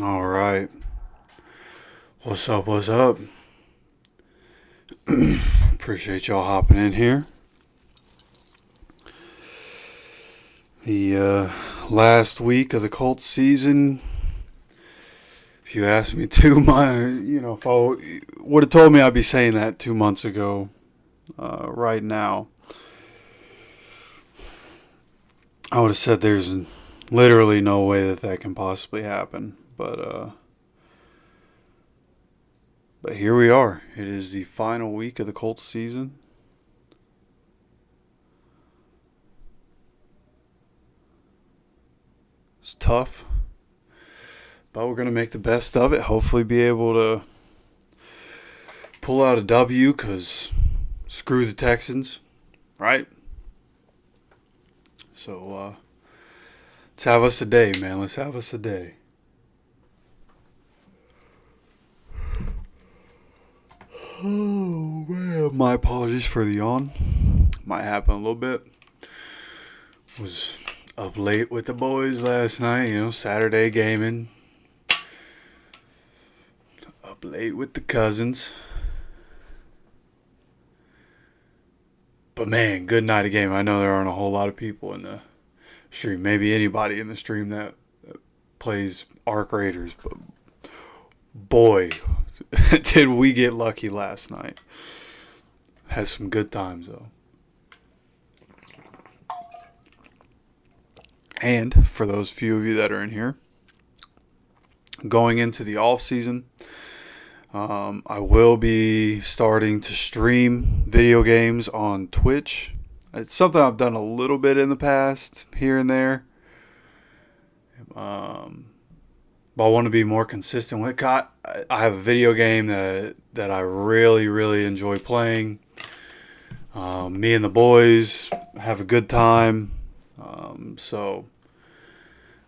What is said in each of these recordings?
All right. What's up? What's up? Appreciate y'all hopping in here. The last week of the Colts season. If you asked me if I would have told me I'd be saying that 2 months ago, right now, I would have said there's literally no way that can possibly happen. But here we are. It is the final week of the Colts season. It's tough, but we're going to make the best of it. Hopefully be able to pull out a W, because screw the Texans, right? So let's have us a day, man. Let's have us a day. Oh, man. My apologies for the yawn. Might happen a little bit. Was up late with the boys last night, Saturday gaming. Up late with the cousins. But man, good night of game. I know there aren't a whole lot of people in the stream. Maybe anybody in the stream that plays Arc Raiders. But boy, did we get lucky last night. Had some good times, though. And for those few of you that are in here, going into the off season, I will be starting to stream video games on Twitch. It's something I've done a little bit in the past, here and there. But I want to be more consistent with it. I have a video game that I really, really enjoy playing. Me and the boys have a good time. So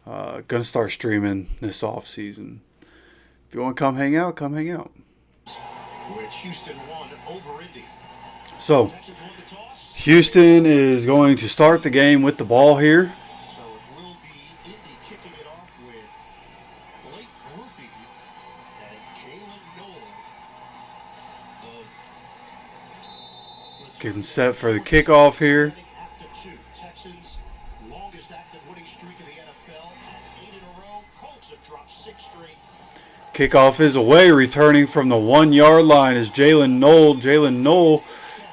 gonna start streaming this off season. If you want to come hang out, come hang out. Which Houston won over Indy. So Houston is going to start the game with the ball here. So it will be Indy kicking it off with Blake Groupie and Jalen Noel. Getting set for the kickoff here. Texans, longest active winning streak in the NFL, at 8 in a row. Colts have dropped 6 straight. Kickoff is away, returning from the 1 yard line is Jalen Noel. Jalen Noel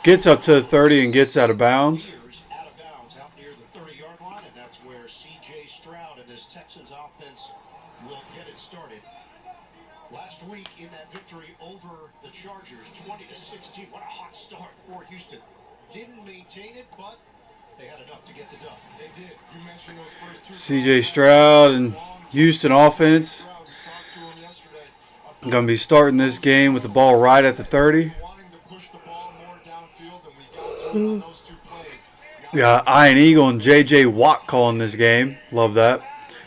gets up to the 30 and gets out of bounds. Out of bounds, out near the 30-yard line, and that's where C.J. Stroud and this Texans offense will get it started. Last week in that victory over the Chargers, 20-16. What a hot start for Houston. Didn't maintain it, but they had enough to get the dub. They did. You mentioned those first two. C.J. Stroud and Houston offense. I'm going to be starting this game with the ball right at the 30. We got Iron Eagle and J.J. Watt calling this game. Love that.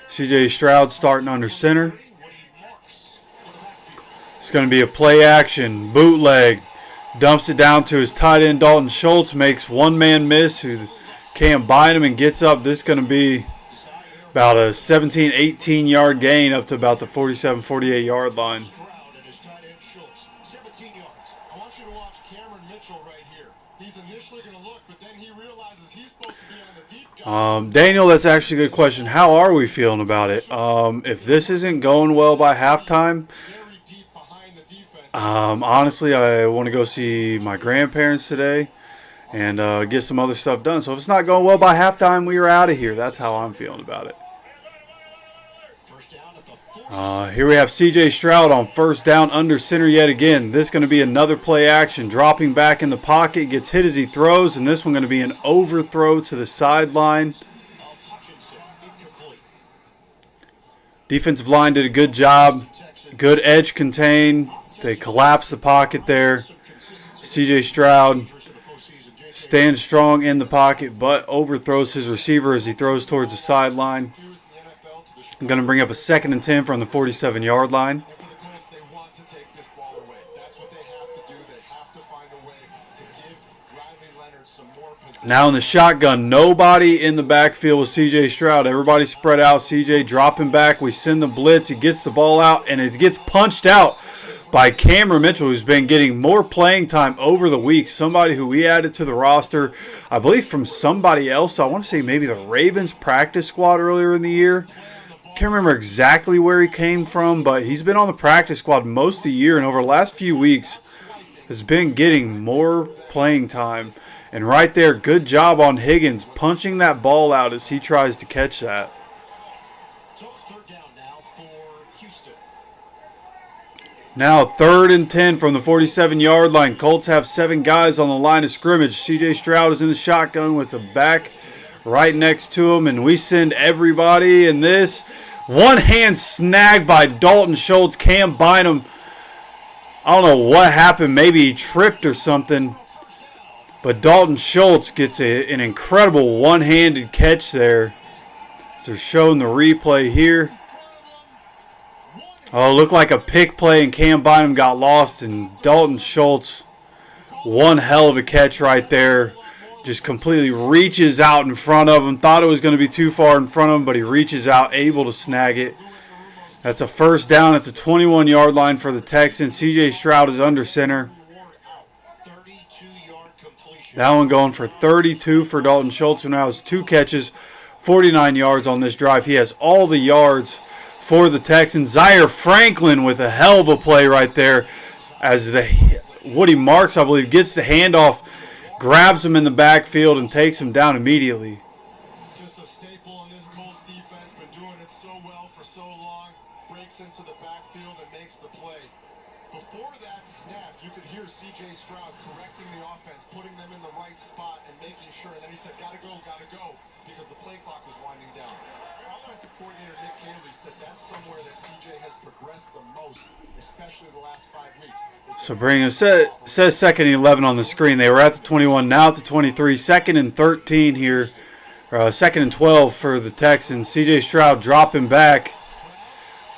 C.J. Stroud starting under center. It's going to be a play action, bootleg. Dumps it down to his tight end, Dalton Schultz. Makes one man miss who can't bind him and gets up. This is going to be about a 17, 18-yard gain up to about the 47, 48-yard line. Daniel, that's actually a good question. How are we feeling about it? If this isn't going well by halftime, honestly, I want to go see my grandparents today and get some other stuff done. So if it's not going well by halftime, we are out of here. That's how I'm feeling about it. Here we have C.J. Stroud on first down under center yet again. This is going to be another play action. Dropping back in the pocket, gets hit as he throws, and this one going to be an overthrow to the sideline. Defensive line did a good job. Good edge contain. They collapse the pocket there. C.J. Stroud stands strong in the pocket, but overthrows his receiver as he throws towards the sideline. I'm going to bring up a 2nd and 10 from the 47-yard line. Now in the shotgun, nobody in the backfield with C.J. Stroud. Everybody spread out. C.J. dropping back. We send the blitz. He gets the ball out, and it gets punched out by Cameron Mitchell, who's been getting more playing time over the week. Somebody who we added to the roster, I believe from somebody else. I want to say maybe the Ravens practice squad earlier in the year. Can't remember exactly where he came from, but he's been on the practice squad most of the year, and over the last few weeks has been getting more playing time. And right there, good job on Higgins punching that ball out as he tries to catch that. Now 3rd and 10 from the 47-yard line. Colts have 7 guys on the line of scrimmage. C.J. Stroud is in the shotgun with the back right next to him, and we send everybody in this. One hand snag by Dalton Schultz. Cam Bynum, I don't know what happened. Maybe he tripped or something. But Dalton Schultz gets an incredible one-handed catch there. So they're showing the replay here. Oh, it looked like a pick play, and Cam Bynum got lost, and Dalton Schultz, one hell of a catch right there. Just completely reaches out in front of him. Thought it was going to be too far in front of him, but he reaches out, able to snag it. That's a first down. It's a 21-yard line for the Texans. C.J. Stroud is under center. That one going for 32 for Dalton Schultz, who now has 2 catches, 49 yards on this drive. He has all the yards for the Texans. Zaire Franklin with a hell of a play right there as Woody Marks, I believe, gets the handoff, grabs him in the backfield, and takes him down immediately. Just a staple in this Colts defense. Been doing it so well for so long. Breaks into the backfield and makes the play. Before that snap, you could hear C.J. Stroud correcting the offense, putting them in the right spot and making sure. And then he said, gotta go, because the play clock was winding down. Offensive coordinator Nick Canley said that's somewhere that C.J. has progressed the most, especially the last 5 weeks. So bring us, says 2nd and 11 on the screen. They were at the 21, now at the 23. 2nd and 13 here. 2nd and 12 for the Texans. C.J. Stroud dropping back.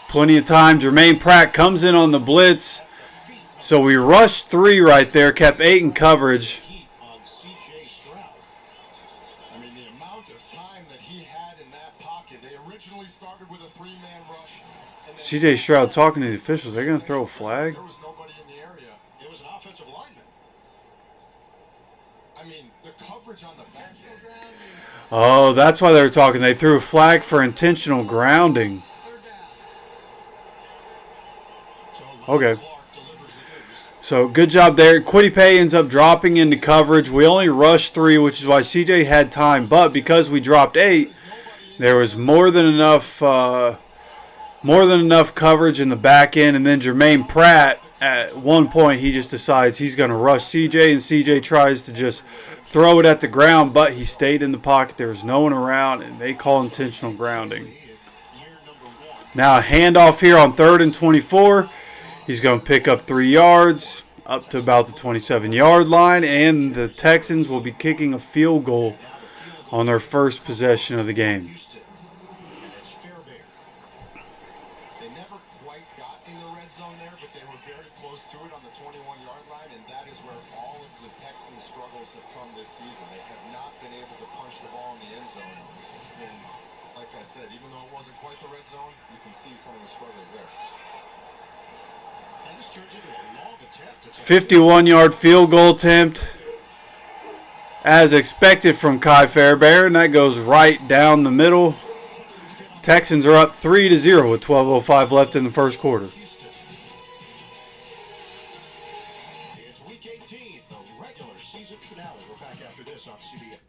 Plenty of time. Jermaine Pratt comes in on the blitz. So we rushed 3 right there, kept 8 in coverage. C.J. Stroud talking to the officials. They're going to throw a flag? There was nobody in the area. It was an offensive lineman. I mean, the coverage on the back. Oh, that's why they were talking. They threw a flag for intentional grounding. Okay. So good job there. Kwity Paye ends up dropping into coverage. We only rushed 3, which is why CJ had time. But because we dropped 8, there was more than enough coverage in the back end. And then Jermaine Pratt, at one point, he just decides he's going to rush CJ, and CJ tries to just throw it at the ground, but he stayed in the pocket. There was no one around, and they call intentional grounding. Now a handoff here on 3rd and 24. He's going to pick up 3 yards up to about the 27-yard line, and the Texans will be kicking a field goal on their first possession of the game. They never quite got in the red zone there, but they were very close to it on the 21-yard line, and that is where all of the Texans' struggles have come this season. They have not been able to punch the ball in the end zone. And like I said, even though it wasn't quite the red zone, you can see some of the struggles there. 51-yard field goal attempt, as expected from Kai Fairbairn, and that goes right down the middle. Texans are up 3-0 with 12:05 left in the first quarter. It's week 18, the regular season finale. We're back after this on CBS.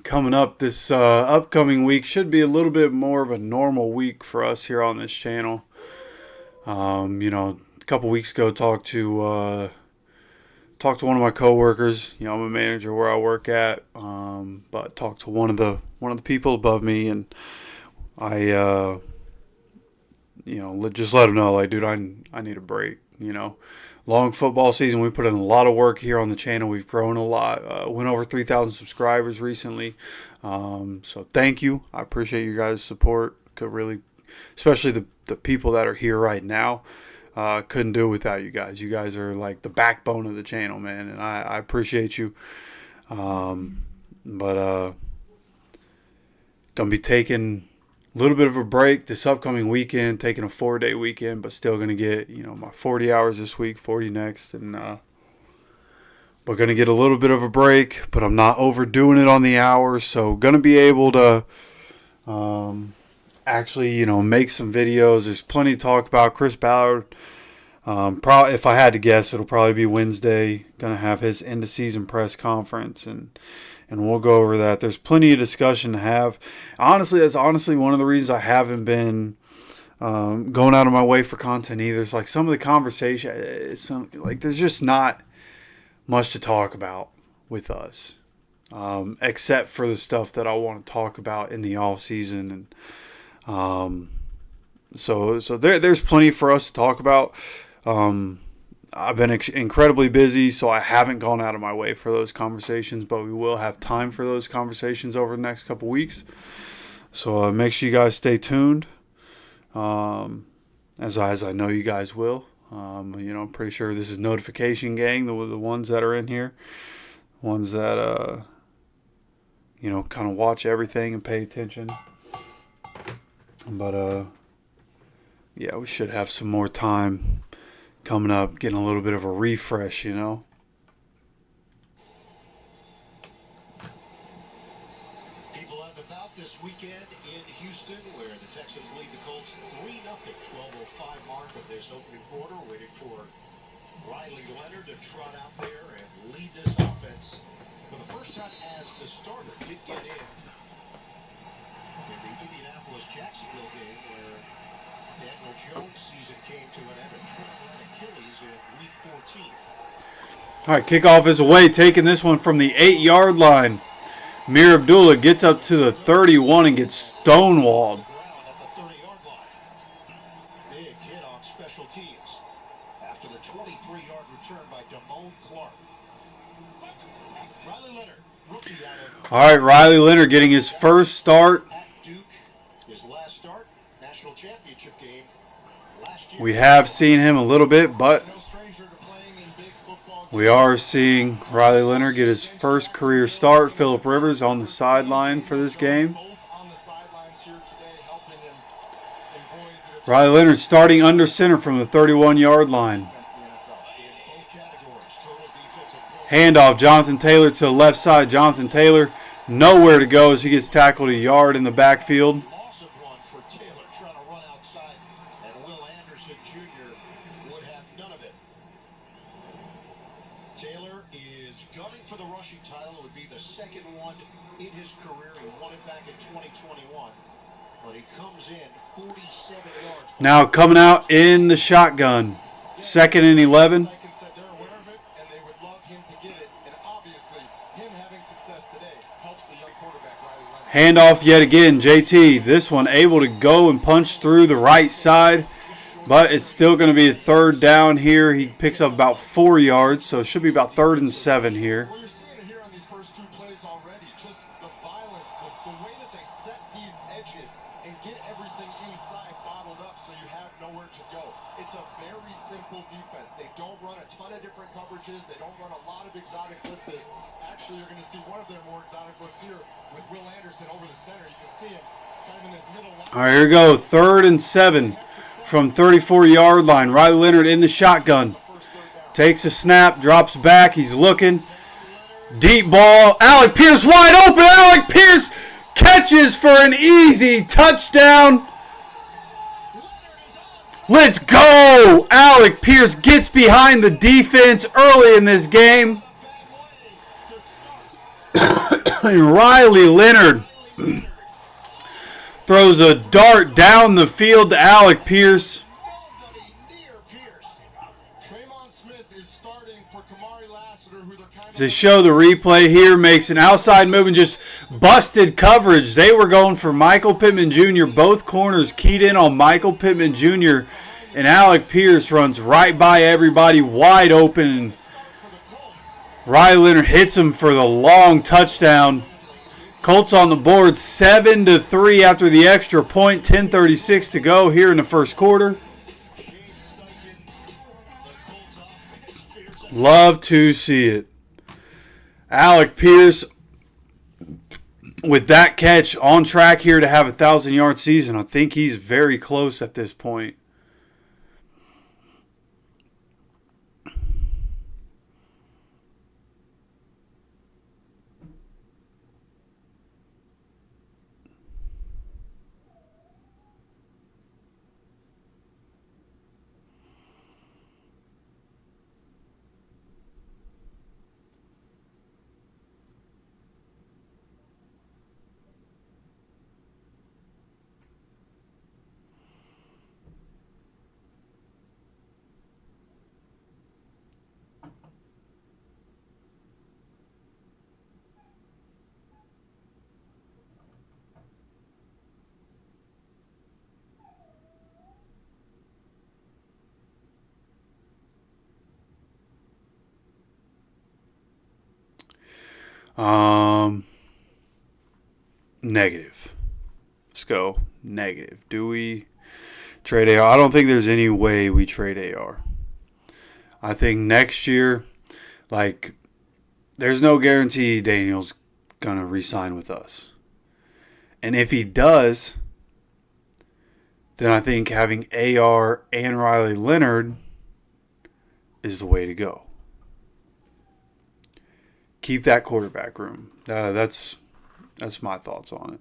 Coming up this upcoming week should be a little bit more of a normal week for us here on this channel. A couple weeks ago, talked to one of my coworkers. I'm a manager where I work at, but talked to one of the people above me, and I just let him know, like, dude, I need a break. long football season. We put in a lot of work here on the channel. We've grown a lot. Went over 3,000 subscribers recently. So thank you. I appreciate you guys' support. Could really, especially the people that are here right now. Couldn't do it without you guys. You guys are like the backbone of the channel, man, and I appreciate you. But gonna be taking a little bit of a break this upcoming weekend, taking a 4-day weekend, but still gonna get, you know, my 40 hours this week, 40 next, and but gonna get a little bit of a break, but I'm not overdoing it on the hours, so gonna be able to actually, you know, make some videos. There's plenty to talk about. Chris Ballard, probably, if I had to guess, it'll probably be Wednesday. Gonna have his end of season press conference, and we'll go over that. There's plenty of discussion to have. Honestly, that's honestly one of the reasons I haven't been going out of my way for content either. It's like some of the conversation, there's just not much to talk about with us, except for the stuff that I want to talk about in the off season, and so there's plenty for us to talk about. I've been incredibly busy, so I haven't gone out of my way for those conversations, but we will have time for those conversations over the next couple weeks. So make sure you guys stay tuned, as I know you guys will. You know, I'm pretty sure this is Notification Gang, the ones that are in here, ones that you know, kind of watch everything and pay attention. But yeah, we should have some more time coming up, getting a little bit of a refresh, you know. People out and about this weekend in Houston, where the Texans lead the Colts 3-0, 12:05 mark of this opening quarter, waiting for Riley Leonard to trot out there and lead this offense for the first time as the starter. Did get in the Indianapolis-Jacksonville game, where Daniel Jones' season came to an end and tore an Achilles in Week 14. All right, kickoff is away, taking this one from the 8-yard line. Mir Abdullah gets up to the 31 and gets stonewalled. At the 30-yard line. Big hit on special teams after the 23-yard return by Damone Clark. Riley Leonard, rookie out of All right, Riley Leonard getting his first start. at Duke. His last start, national championship game last year. We have seen him a little bit, but No stranger to playing in big football we are seeing Riley Leonard get his first career start. Phillip Rivers on the sideline for this game. both on the sidelines here today, helping him in boys that are Riley Leonard starting under center from the 31-yard line. against the NFL. In both categories, total defensive points. Handoff, Jonathan Taylor to the left side. Jonathan Taylor nowhere to go as he gets tackled a yard in the backfield. Loss of one for Taylor trying to run outside, and Will Anderson Jr. would have none of it. Taylor is gunning for the rushing title. It would be the second one in his career. He won it back in 2021, but he comes in 47 yards. Now coming out in the shotgun. 2nd and 11. Like I said, they're aware of it, and they would love him to get it. And obviously, him having success today helps the young quarterback, Riley Leonard. Handoff yet again, JT. This one able to go and punch through the right side, but it's still going to be a 3rd down here. He picks up about 4 yards, so it should be about 3rd and 7 here. Well, you're seeing it here on these first two plays already. Just the violence, the way that they set these edges and get everything inside bottled up so you have nowhere to go. It's a very simple defense. They don't run a ton of different coverages. They don't run a lot of exotic blitzes. Actually, you're going to see one of their more exotic looks here with Will Anderson over the center. You can see him kind of in his middle line. All right, here we go. 3rd and 7 from 34-yard line. Riley Leonard in the shotgun. Takes a snap, drops back. He's looking. Deep ball. Alec Pierce wide open. Alec Pierce catches for an easy touchdown. Let's go. Alec Pierce gets behind the defense early in this game. And Riley Leonard throws a dart down the field to Alec Pierce. Nobody near Pierce. Tremon Smith is starting for Kamari Lassiter, who they're kind of To show the replay here, makes an outside move and just busted coverage. They were going for Michael Pittman Jr. Both corners keyed in on Michael Pittman Jr. And Alec Pierce runs right by everybody, wide open. Riley Leonard hits him for the long touchdown. Colts on the board 7-3 after the extra point. 10:36 to go here in the first quarter. Love to see it. Alec Pierce with that catch on track here to have a 1,000-yard season. I think he's very close at this point. Negative. Let's go. Negative. Do we trade AR? I don't think there's any way we trade AR. I think next year, there's no guarantee Daniel's going to re-sign with us. And if he does, then I think having AR and Riley Leonard is the way to go. Keep that quarterback room. That's my thoughts on it.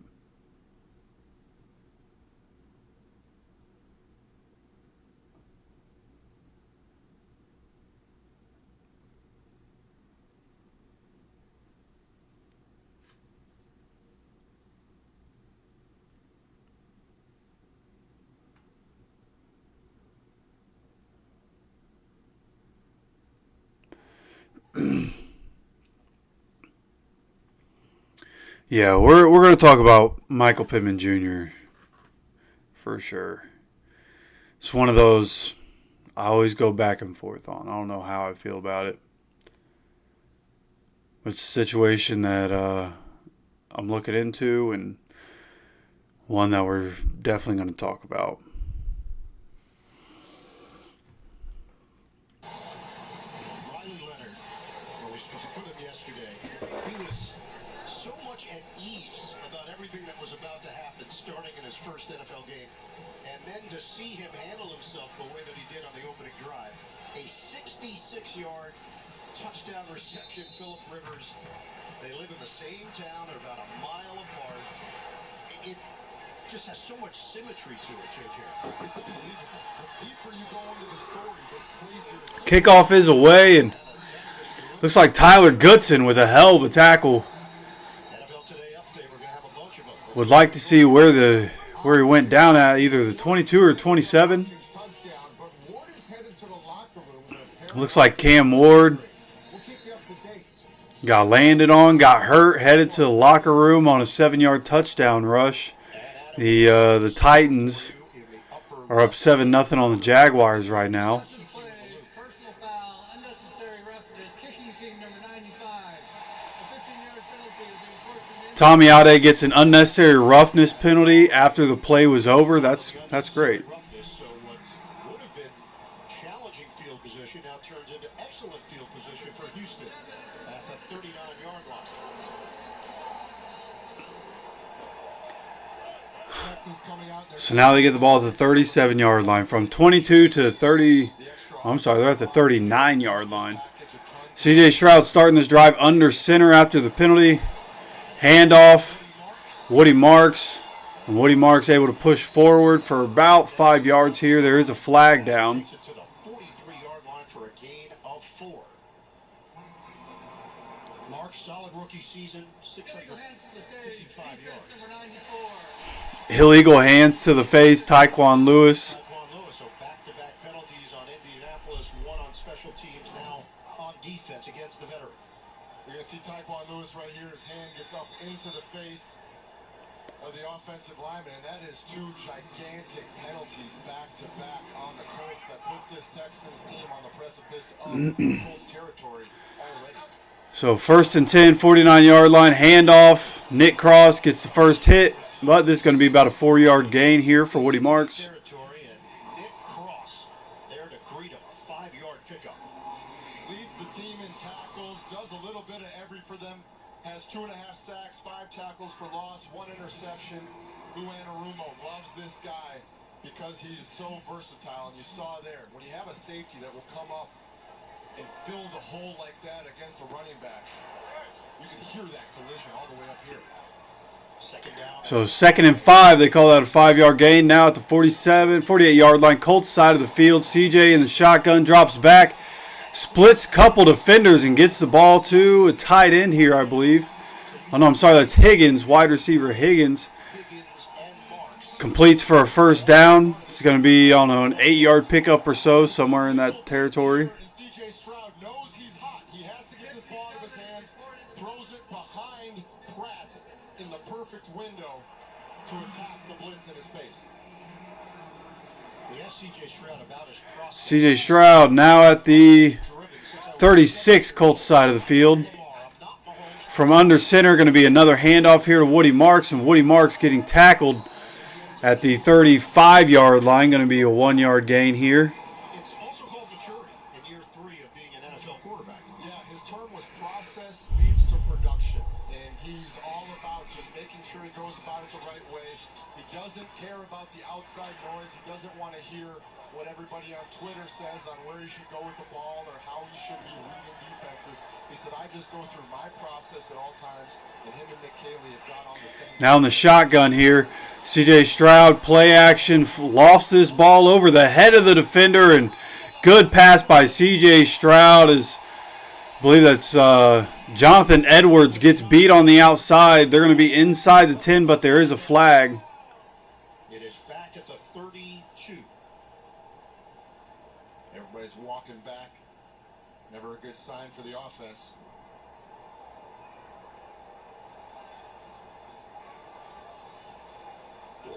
Yeah, we're going to talk about Michael Pittman Jr. for sure. It's one of those I always go back and forth on. I don't know how I feel about it. It's a situation that I'm looking into and one that we're definitely going to talk about. Riley Leonard, when we spoke with him yesterday, he was so much at ease about everything that was about to happen starting in his first NFL game. And then to see him handle himself the way that he did on the opening drive. A 66-yard touchdown reception, Phillip Rivers. They live in the same town. They're about a mile apart. It just has so much symmetry to it, JJ. It's unbelievable. The deeper you go into the story, the crazier. Kickoff is away, and looks like Tyler Goodson with a hell of a tackle. NFL Today update. We're going to have a bunch of them. Would like to see where he went down at, either the 22 or 27. Looks like Cam Ward got landed on, got hurt, headed to the locker room on a 7-yard touchdown rush. The Titans are up 7-0 on the Jaguars right now. Personal foul, unnecessary roughness, kicking team number 95. A 15-yard penalty. Tommy Ade gets an unnecessary roughness penalty after the play was over. That's great. So what would have been challenging field position now turns into excellent field position for Houston at the 39-yard line. So now they get the ball at the 37-yard line. From 22 to 30. I'm sorry, they're at the 39-yard line. C.J. Stroud starting this drive under center after the penalty. Handoff. Woody Marks. And Woody Marks able to push forward for about 5 yards here. There is a flag down. To the 43-yard line for a gain of 4. Mark, solid rookie season, 655 yards. Illegal hands to the face, Tyquan Lewis. Tyquan Lewis, so back-to-back penalties on Indianapolis, one on special teams, now on defense against the veteran. You're going to see Tyquan Lewis right here. His hand gets up into the face of the offense. offensive linemen, and that is 2 gigantic penalties back-to-back on the Colts that puts this Texans team on the precipice of Colts territory already. So 1st and 10, 49-yard line, handoff. Nick Cross gets the first hit, but this is going to be about a 4-yard gain here for Woody Marks. Territory, and Nick Cross there to greet him, a 5-yard pickup. Leads the team in tackles, does a little bit of every for them. Has 2.5 sacks, 5 tackles for loss, 1 interception. Lou Anarumo loves this guy because he's so versatile, and you saw there, when you have a safety that will come up and fill the hole like that against a running back, you can hear that collision all the way up here. Second down. So 2nd and 5, they call that a 5-yard gain. Now at the 48-yard line, Colts side of the field. CJ in the shotgun, drops back, splits couple defenders and gets the ball to a tight end here, I believe. Oh, no, I'm sorry, that's Higgins, wide receiver Higgins. Completes for a first down. It's going to be, I don't know, an 8-yard pickup or so, somewhere in that territory. And CJ Stroud knows he's hot. He has to get this ball out of his hands, throws it behind Pratt in the perfect window to attack the blitz in his face. We asked CJ Stroud about his cross. CJ Stroud now at the 36 Colts side of the field. From under center, going to be another handoff here to Woody Marks, and Woody Marks getting tackled at the 35-yard line. Going to be a 1-yard gain here. It's also called maturity in year 3 of being an NFL quarterback. Yeah, his term was process leads to production, and he's all about just making sure he goes about it the right way. He doesn't care about the outside noise. He doesn't want to hear what everybody on Twitter says on where he should go with the ball or how he should be reading defenses. He said, I just go through my process at all times, and him and Nick Caley have got on the same. Now in the shotgun here, CJ Stroud, play action, lofts this ball over the head of the defender, and good pass by CJ Stroud. I believe that's Jonathan Edwards gets beat on the outside. They're going to be inside the 10, but there is a flag. It is back at the 32. Everybody's walking back. Never a good sign for the offense.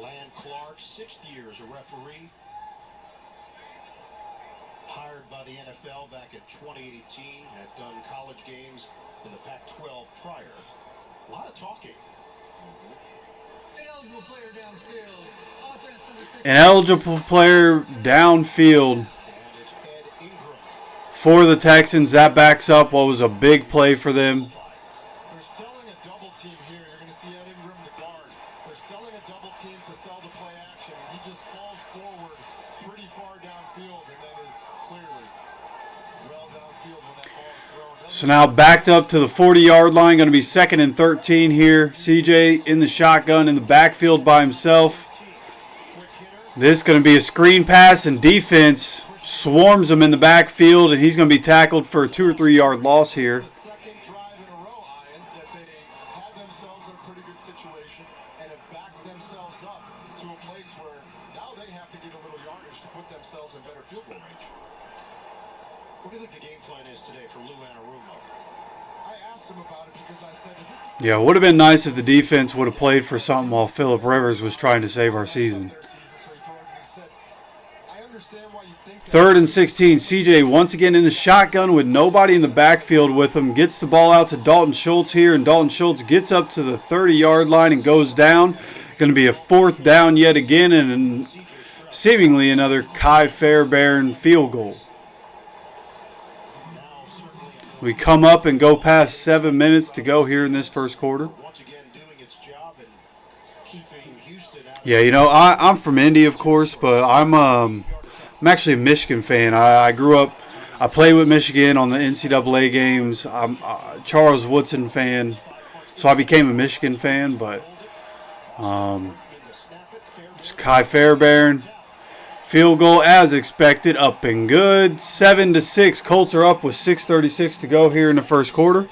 Land Clark, 6th year as a referee. Hired by the NFL back in 2018. Had done college games in the Pac-12 prior. A lot of talking. Ineligible player downfield. Offense number 6. An eligible player downfield And it's Ed Ingram. for the Texans. That backs up what was a big play for them. They're selling a double team here. You're going to see Ed Ingram, the guard. They're selling a double team to sell the play action, and he just falls forward pretty far downfield and then is clearly well downfield when that ball is thrown. So now backed up to the 40-yard line. Going to be 2nd and 13 here. CJ in the shotgun in the backfield by himself. This is going to be a screen pass, and defense swarms him in the backfield, and he's going to be tackled for a 2 or 3 yard loss here. The second drive in a row, Ian, that they had themselves in a pretty good situation and have backed themselves up to a place where now they have to get a little yardage to put themselves in better field goal range. What do you think the game plan is today for Lou Anarumo? I asked him about it because I said, is this a Yeah, it would have been nice if the defense would have played for something while Phillip Rivers was trying to save our season. their season, so he threw everything he said. I understand why you think that. 3rd and 16. CJ once again in the shotgun with nobody in the backfield with him. Gets the ball out to Dalton Schultz here, and Dalton Schultz gets up to the 30-yard line and goes down. Going to be a 4th down yet again, and seemingly another Kai Fairbairn field goal. We come up and go past 7 minutes to go here in this first quarter. Once again doing its job and keeping Houston out. Yeah, you know, I'm from Indy, of course, but I'm actually a Michigan fan. I grew up, I played with Michigan on the NCAA games. I'm a Charles Woodson fan, so I became a Michigan fan, but it's Kai Fairbairn. Field goal as expected, up and good. 7-6. Colts are up with 6:36 to go here in the first quarter.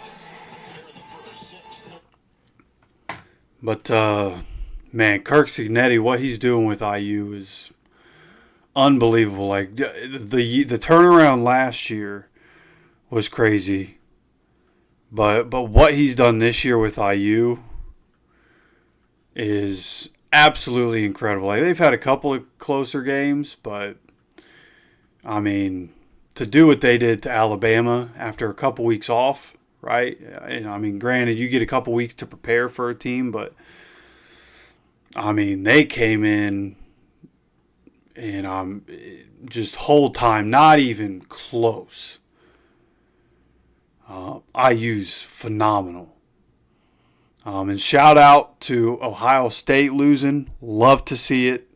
But man, Kirk Cignetti, what he's doing with IU is unbelievable. Like the turnaround last year was crazy, but what he's done this year with IU is absolutely incredible. Like, they've had a couple of closer games, but I mean, to do what they did to Alabama after a couple weeks off, right? And I mean, granted, you get a couple weeks to prepare for a team, but I mean, they came in and just whole time, not even close. IU's phenomenal. And shout out to Ohio State losing. Love to see it.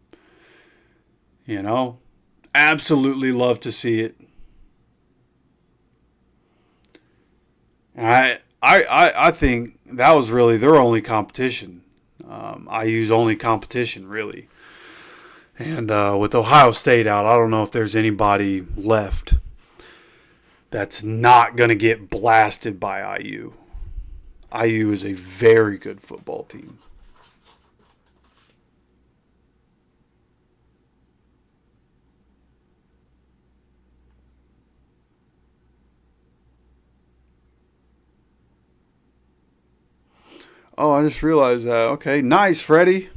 You know, absolutely love to see it. And I think that was really their only competition. IU's only competition, really. And with Ohio State out, I don't know if there's anybody left that's not going to get blasted by IU. IU is a very good football team. Oh, I just realized that. Okay, nice, Freddie.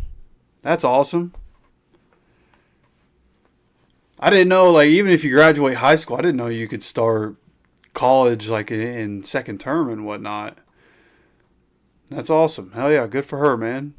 That's awesome. I didn't know, like, even if you graduate high school, I didn't know you could start college, like, in second term and whatnot. That's awesome. Hell yeah, good for her, man.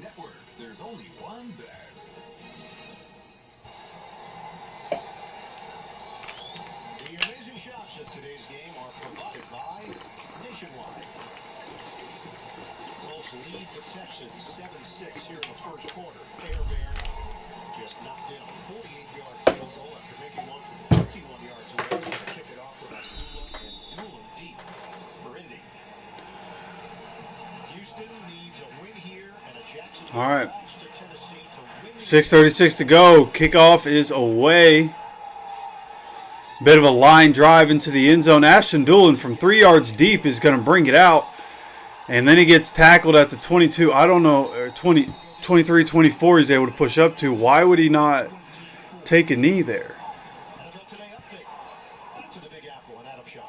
Network, there's only one best. The amazing shots of today's game are provided by Nationwide. Colts lead the Texans 7-6 here in the first quarter. Bear just knocked in a 48-yard field goal after making one from 51 yards away to kick it off with a Newland deep for Indy. Houston needs a win here and a Jacksonville All right. loss to Tennessee to win. 6:36 to go. Kickoff is away. Bit of a line drive into the end zone. Ashton Doolin from 3 yards deep is going to bring it out. And then he gets tackled at the 22. I don't know, 23, 24 he's able to push up to. Why would he not take a knee there? NFL Today update. Back to the Big Apple and Adam Shaw.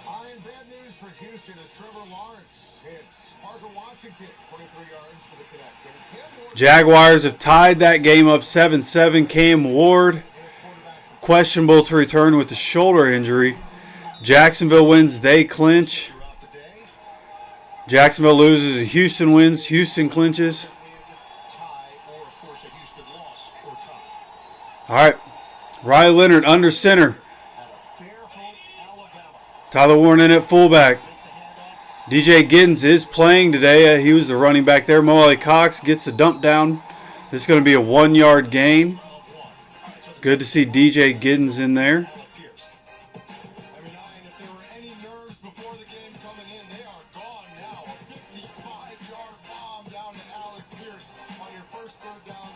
And bad news for Houston as Trevor Lawrence hits Parker Washington, 23 yards for the connection. Cam Ward Jaguars have tied that game up 7-7. Cam Ward, questionable to return with a shoulder injury. Jacksonville wins, they clinch. throughout the day. Jacksonville loses and Houston wins. Houston clinches. Tie, or of course a Houston loss or tie. All right. Riley Leonard under center. At a Fairhope, Alabama. Tyler Warren in at fullback. Take the handoff. DJ Giddens is playing today. He was the running back there. Mo Cox gets the dump down. This is going to be a 1 yard gain. Good to see DJ Giddens in there. Pierce. I mean, if there were any nerves before the game coming in, they are gone now. A 55-yard bomb down to Alec Pierce on your first third down.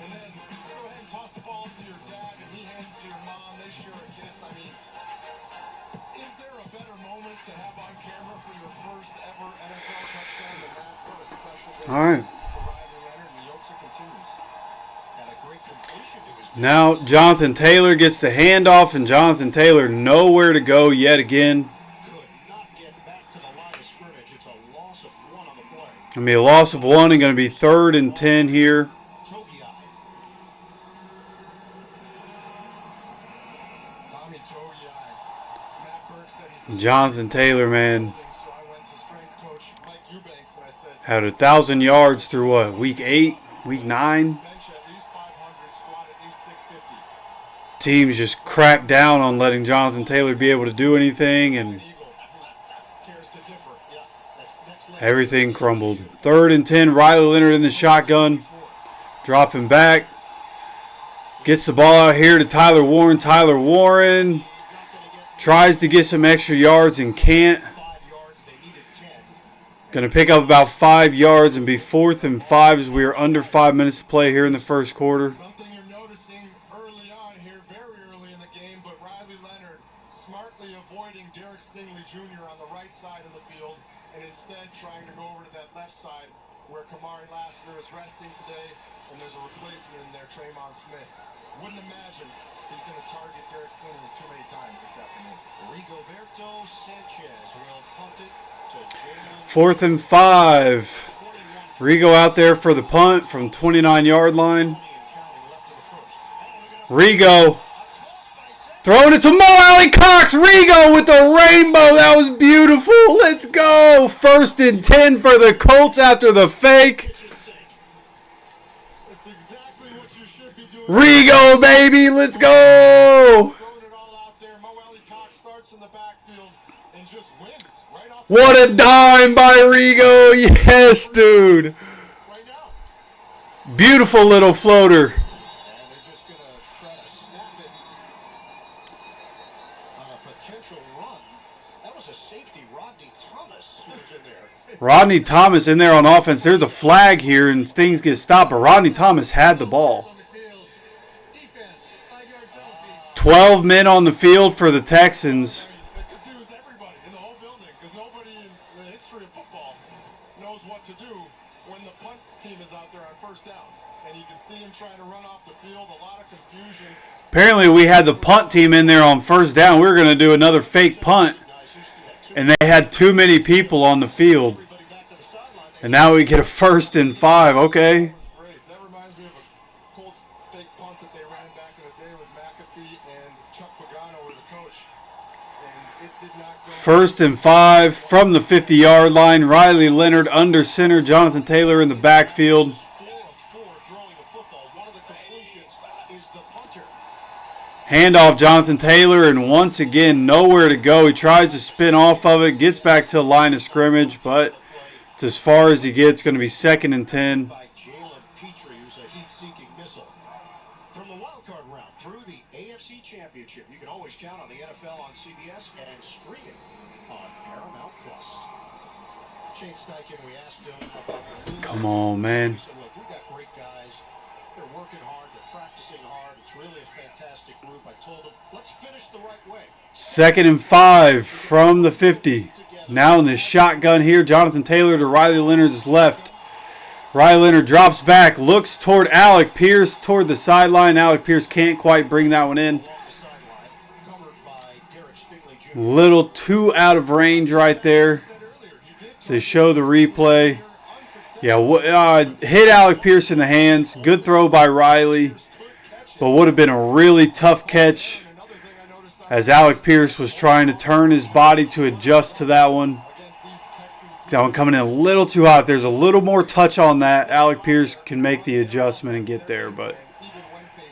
And then go ahead and toss the ball to your dad, and he hands it to your mom. They share a kiss. I mean, is there a better moment to have on camera for your first ever NFL touchdown than that? What a special day All right. for Riley Leonard, and the Yosa continues. And a great completion to his Now Jonathan Taylor gets the handoff, and Jonathan Taylor nowhere to go yet again. could not get back to the line of scrimmage. It's a loss of one on the play. Going to be a loss of 1 and going to be 3rd and 10 here. Togiai. Tommy Togiai. Matt Burke said he's the Jonathan Taylor, man, so I went to strength coach Mike Eubanks and I said, had 1,000 yards through what, week 8, week 9? bench at least 500, squat at least 650. Teams just cracked down on letting Jonathan Taylor be able to do anything, and Eagle cares to differ. Yeah, that's next level. everything crumbled. 3rd and 10, Riley Leonard in the shotgun, dropping back. Gets the ball out here to Tyler Warren. Tyler Warren tries to get some extra yards and can't. 5 yards. They needed 10. Going to pick up about 5 yards and be 4th and 5 as we are under 5 minutes to play here in the first quarter. Something you're noticing early on here, very early in the game, but Riley Leonard smartly avoiding Derek Stingley Jr. on the right side of the field and instead trying to go over to that left side where Kamari Lassiter is resting today, and there's a replacement in there, Tremon Smith. Wouldn't imagine he's going to target Derek Stingley too many times this afternoon. Rigoberto Sanchez will punt it to Jalen. 4th and 5. Rigo out there for the punt from 29-yard line. Rigo throwing it to Mo Alley Cox. Rigo with the rainbow. That was beautiful. Let's go. 1st and 10 for the Colts after the fake. It's exactly what you should be doing. Rigo, baby. Let's go. Throwing it all out there. Mo Alley Cox starts in the backfield and just wins right off the What a dime by Rigo. Yes, dude. right now. Beautiful little floater. And they're just going to try to snap it on a potential run. That was a safety, Rodney Thomas, who's in there. Rodney Thomas in there on offense. There's a flag here and things get stopped, but Rodney Thomas had the ball. On the field. Defense, 5-yard penalty. 12 men on the field for the Texans. It confused everybody in the whole building because nobody in the history of football knows what to do when the punt team is out there on first down. And you can see him trying to run off the field, a lot of confusion. Apparently we had the punt team in there on first down. We were going to do another fake punt, and they had too many people on the field. And now we get a 1st and 5. Okay. That's great. That reminds me of a Colts fake punt that they ran back in the day with McAfee and Chuck Pagano were the coach. And it did not go. 1st and 5 from the 50-yard line. Riley Leonard under center. Jonathan Taylor in the backfield. 4 of 4 throwing the football. One of the completions is the punter. Handoff Jonathan Taylor, and once again, nowhere to go. He tries to spin off of it, gets back to the line of scrimmage, but it's as far as he gets. Going to be 2nd and 10. By Jalen Petrie, who's a heat-seeking missile. From the wildcard round through the AFC Championship, you can always count on the NFL on CBS and streaming on Paramount Plus. Shane Steichen, we asked him about the Come on, man. He said, look, we got great guys. They're working hard. They're practicing hard. It's really a fantastic group. I told them, let's finish the right way. 2nd and 5 from the 50. Now in the shotgun here, Jonathan Taylor to Riley Leonard's left. Riley Leonard drops back, looks toward Alec Pierce toward the sideline. Alec Pierce can't quite bring that one in. Off the sideline, covered by Derek Stingley Jr. Little too out of range right there. So they show the replay. Yeah, hit Alec Pierce in the hands. Good throw by Riley. But would have been a really tough catch as Alec Pierce was trying to turn his body to adjust to that one. That one coming in a little too hot. There's a little more touch on that. Alec Pierce can make the adjustment and get there, but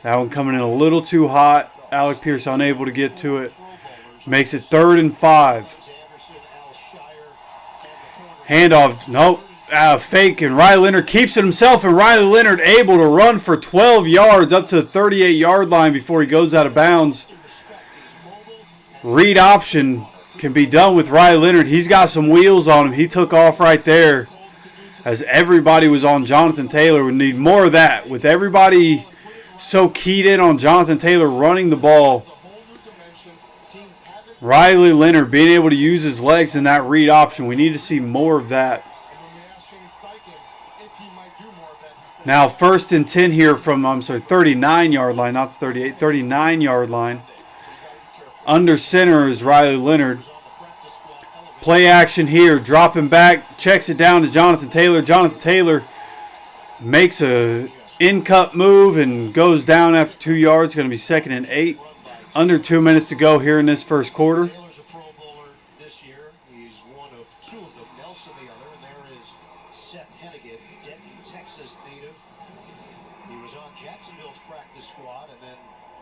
that one coming in a little too hot. Alec Pierce unable to get to it. Makes it 3rd and 5. Handoff. Nope. Fake, and Riley Leonard keeps it himself, and Riley Leonard able to run for 12 yards up to the 38-yard line before he goes out of bounds. Read option can be done with Riley Leonard. He's got some wheels on him. He took off right there as everybody was on Jonathan Taylor. We need more of that. With everybody so keyed in on Jonathan Taylor running the ball, Riley Leonard being able to use his legs in that read option. We need to see more of that. Now 1st and 10 here from, 39-yard line, not the 38, 39-yard line. Under center is Riley Leonard. Play action here, dropping back, checks it down to Jonathan Taylor. Jonathan Taylor makes a in-cut move and goes down after 2 yards. Going to be 2nd and 8. Under 2 minutes to go here in this first quarter. Taylor's a Pro Bowler this year. He's one of 2 of them. Nelson the other, and there is Seth Hennigan, Denton, Texas native. He was on Jacksonville's practice squad and then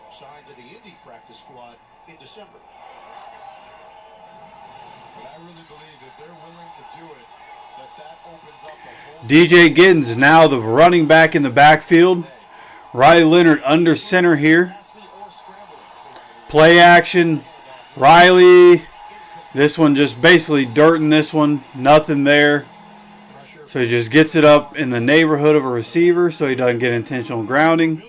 signed to the Indy practice squad in December. But I really believe if they're willing to do it, that opens up a whole DJ Giddens now the running back in the backfield. Riley Leonard under center here. Play action. Riley. This one just basically dirt in this one. Nothing there. So he just gets it up in the neighborhood of a receiver so he doesn't get intentional grounding.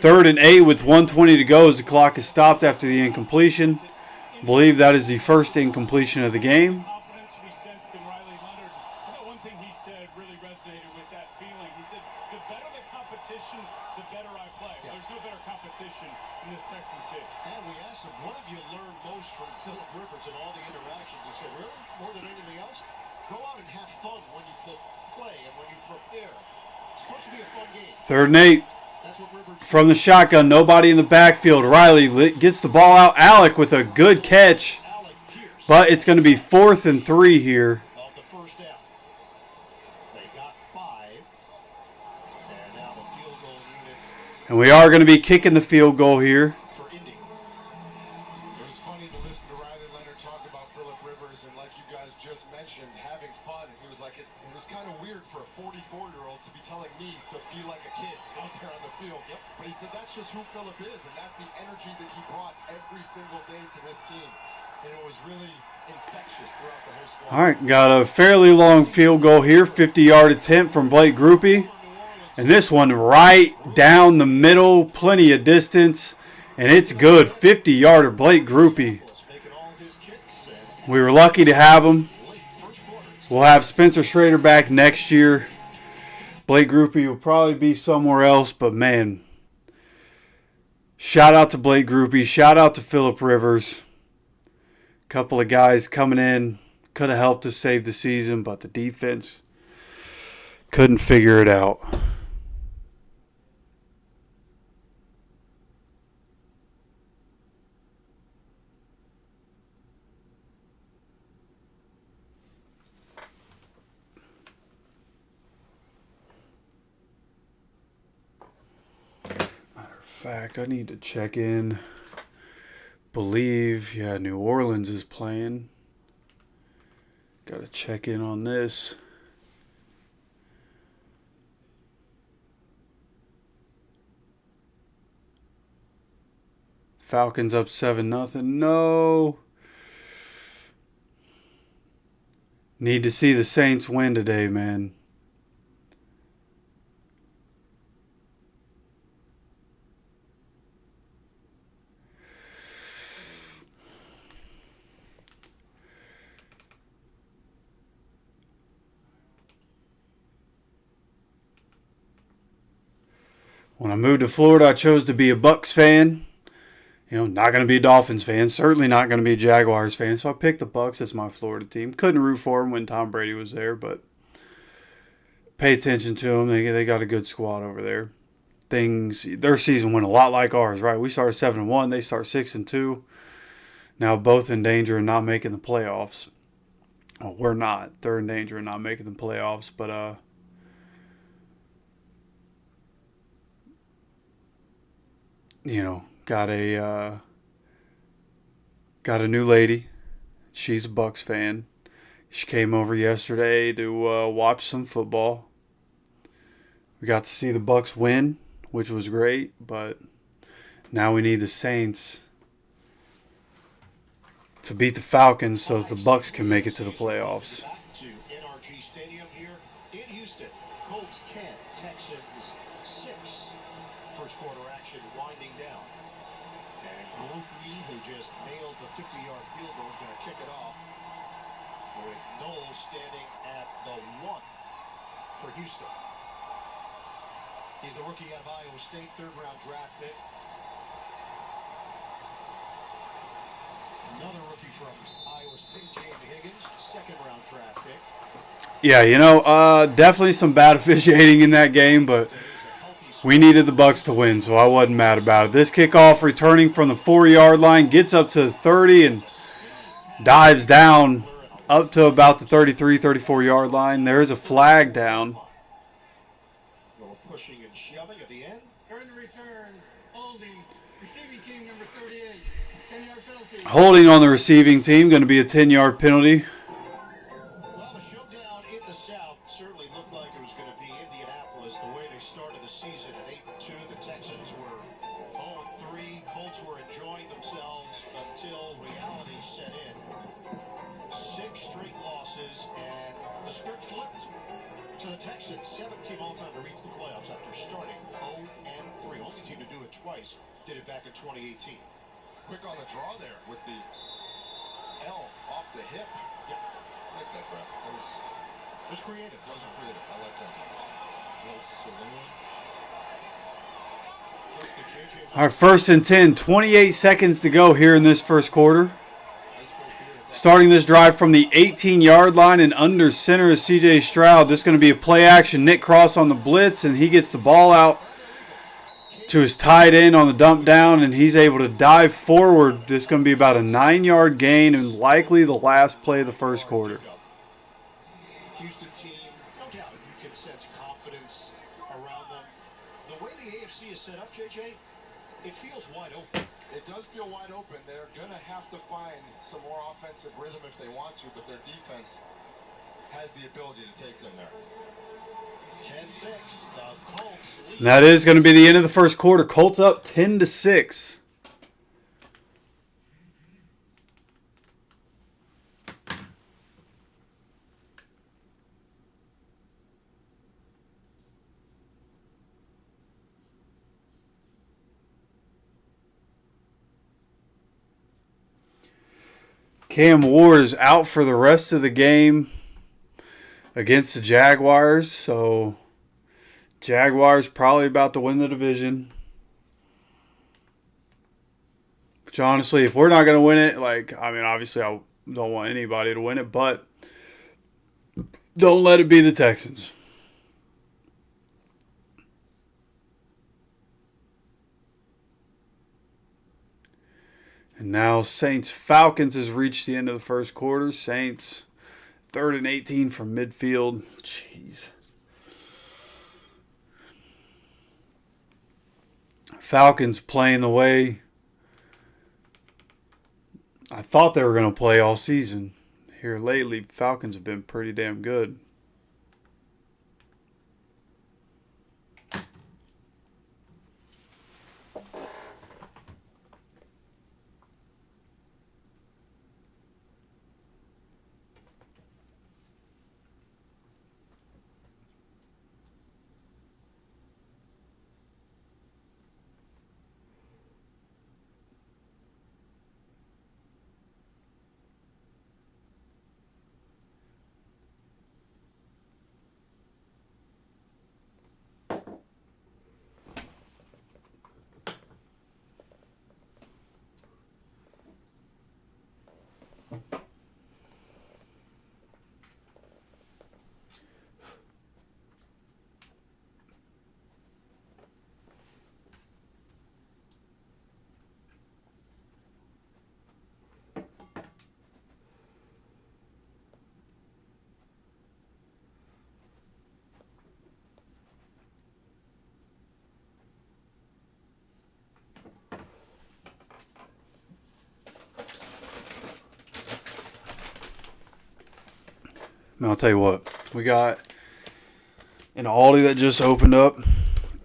3rd and 8 with 1:20 to go as the clock is stopped after the incompletion. I believe that is the first incompletion of the game. Confidence we sensed in Riley Leonard. I thought one thing he said really resonated with that feeling. He said, the better the competition, the better I play. Yeah. There's no better competition than this Texans did. And we asked him, what have you learned most from Phillip Rivers and all the interactions? He said, really? More than anything else? Go out and have fun when you play and when you prepare. It's supposed to be a fun game. 3rd and 8. That's what Rivers From the shotgun, nobody in the backfield. Riley gets the ball out. Alec with a good catch. Alec Pierce But it's going to be 4th and 3 here. of the first down. They got 5. And now the field goal unit And we are going to be kicking the field goal here. for Indy. It was funny to listen to Riley Leonard talk about Phillip Rivers, and like you guys just mentioned, having fun. He was like, it was kind of weird for a 44-year-old to be telling me to be like a kid out there on the field. But he said that's just who Phillip is, and that's the energy that he brought every single day to this team. And it was really infectious throughout the whole squad. All right, got a fairly long field goal here. 50-yard attempt from Blake Groupie. And this one right down the middle, plenty of distance. And it's good. 50-yarder Blake Groupie. Making all his kicks and We were lucky to have him. late first quarter. We'll have Spencer Schrader back next year. Blake Groupie will probably be somewhere else, but man, shout out to Blake Groupie. Shout out to Phillip Rivers. Couple of guys coming in could have helped us save the season, but the defense couldn't figure it out. Fact, I need to check in. Believe, yeah, New Orleans is playing. Got to check in on this. Falcons up 7-0. No. Need to see the Saints win today, man. When I moved to Florida, I chose to be a Bucks fan. You know, not going to be a Dolphins fan. Certainly not going to be a Jaguars fan. So I picked the Bucks as my Florida team. Couldn't root for them when Tom Brady was there, but pay attention to them. They got a good squad over there. Their season went a lot like ours, right? We started 7-1. They start 6-2. Now both in danger of not making the playoffs. Well, we're not. They're in danger of not making the playoffs, but you know, got a new lady. She's a Bucks fan. She came over yesterday to watch some football. We got to see the Bucks win, which was great, but now we need the Saints to beat the Falcons so that the Bucks can make it to the playoffs. Back to NRG Stadium here in Houston. Colts 10, Texans 6. First quarter action winding down. And Groupie, who just nailed the 50-yard field goal, is going to kick it off. With Noel standing at the 1 for Houston. He's the rookie out of Iowa State, third-round draft pick. Another rookie from Iowa State, Jamie Higgins, second-round draft pick. Yeah, you know, definitely some bad officiating in that game, but we needed the Bucks to win, so I wasn't mad about it. This kickoff returning from the 4-yard line, gets up to 30 and dives down up to about the 33, 34-yard line. There is a flag down. A little pushing and shoving at the end. During the return, holding, receiving team number 38, 10-yard penalty. Holding on the receiving team, going to be a 10-yard penalty. Well, the showdown in the South certainly looked like it was going to be Indianapolis. The way they started the season at 8-2, the Texans were 0-3. Colts were enjoying themselves until reality set in. 6 straight losses, and the script flipped. So the Texans, 7th team all-time to reach the playoffs after starting 0-3. Only team to do it twice. Did it back in 2018. Quick on the draw there with the L off the hip. Yeah, I like that, Ref. it was creative. That was creative. I like that. Little saloon. First to JJ. All right, 1st and 10. 28 seconds to go here in this first quarter. Starting this drive from the 18-yard line and under center is C.J. Stroud. This is going to be a play action. Nick Cross on the blitz, and he gets the ball out to his tight end on the dump down, and he's able to dive forward. This is going to be about a 9-yard gain and likely the last play of the first quarter. Houston team, no doubt you can sense confidence around them. The way the AFC is set up, JJ, it feels wide open. It does feel wide open. They're going to have to find some more offensive rhythm if they want to, but their defense has the ability to take them there. 10-6, the Colts lead. And that is going to be the end of the first quarter. Colts up 10-6. Cam Ward is out for the rest of the game against the Jaguars. So Jaguars probably about to win the division. Which honestly, if we're not going to win it, obviously I don't want anybody to win it, but don't let it be the Texans. And now Saints-Falcons has reached the end of the first quarter. Saints 3rd and 18 from midfield. Jeez. Falcons playing the way I thought they were going to play all season. Here lately, Falcons have been pretty damn good. Now, I'll tell you what. We got an Aldi that just opened up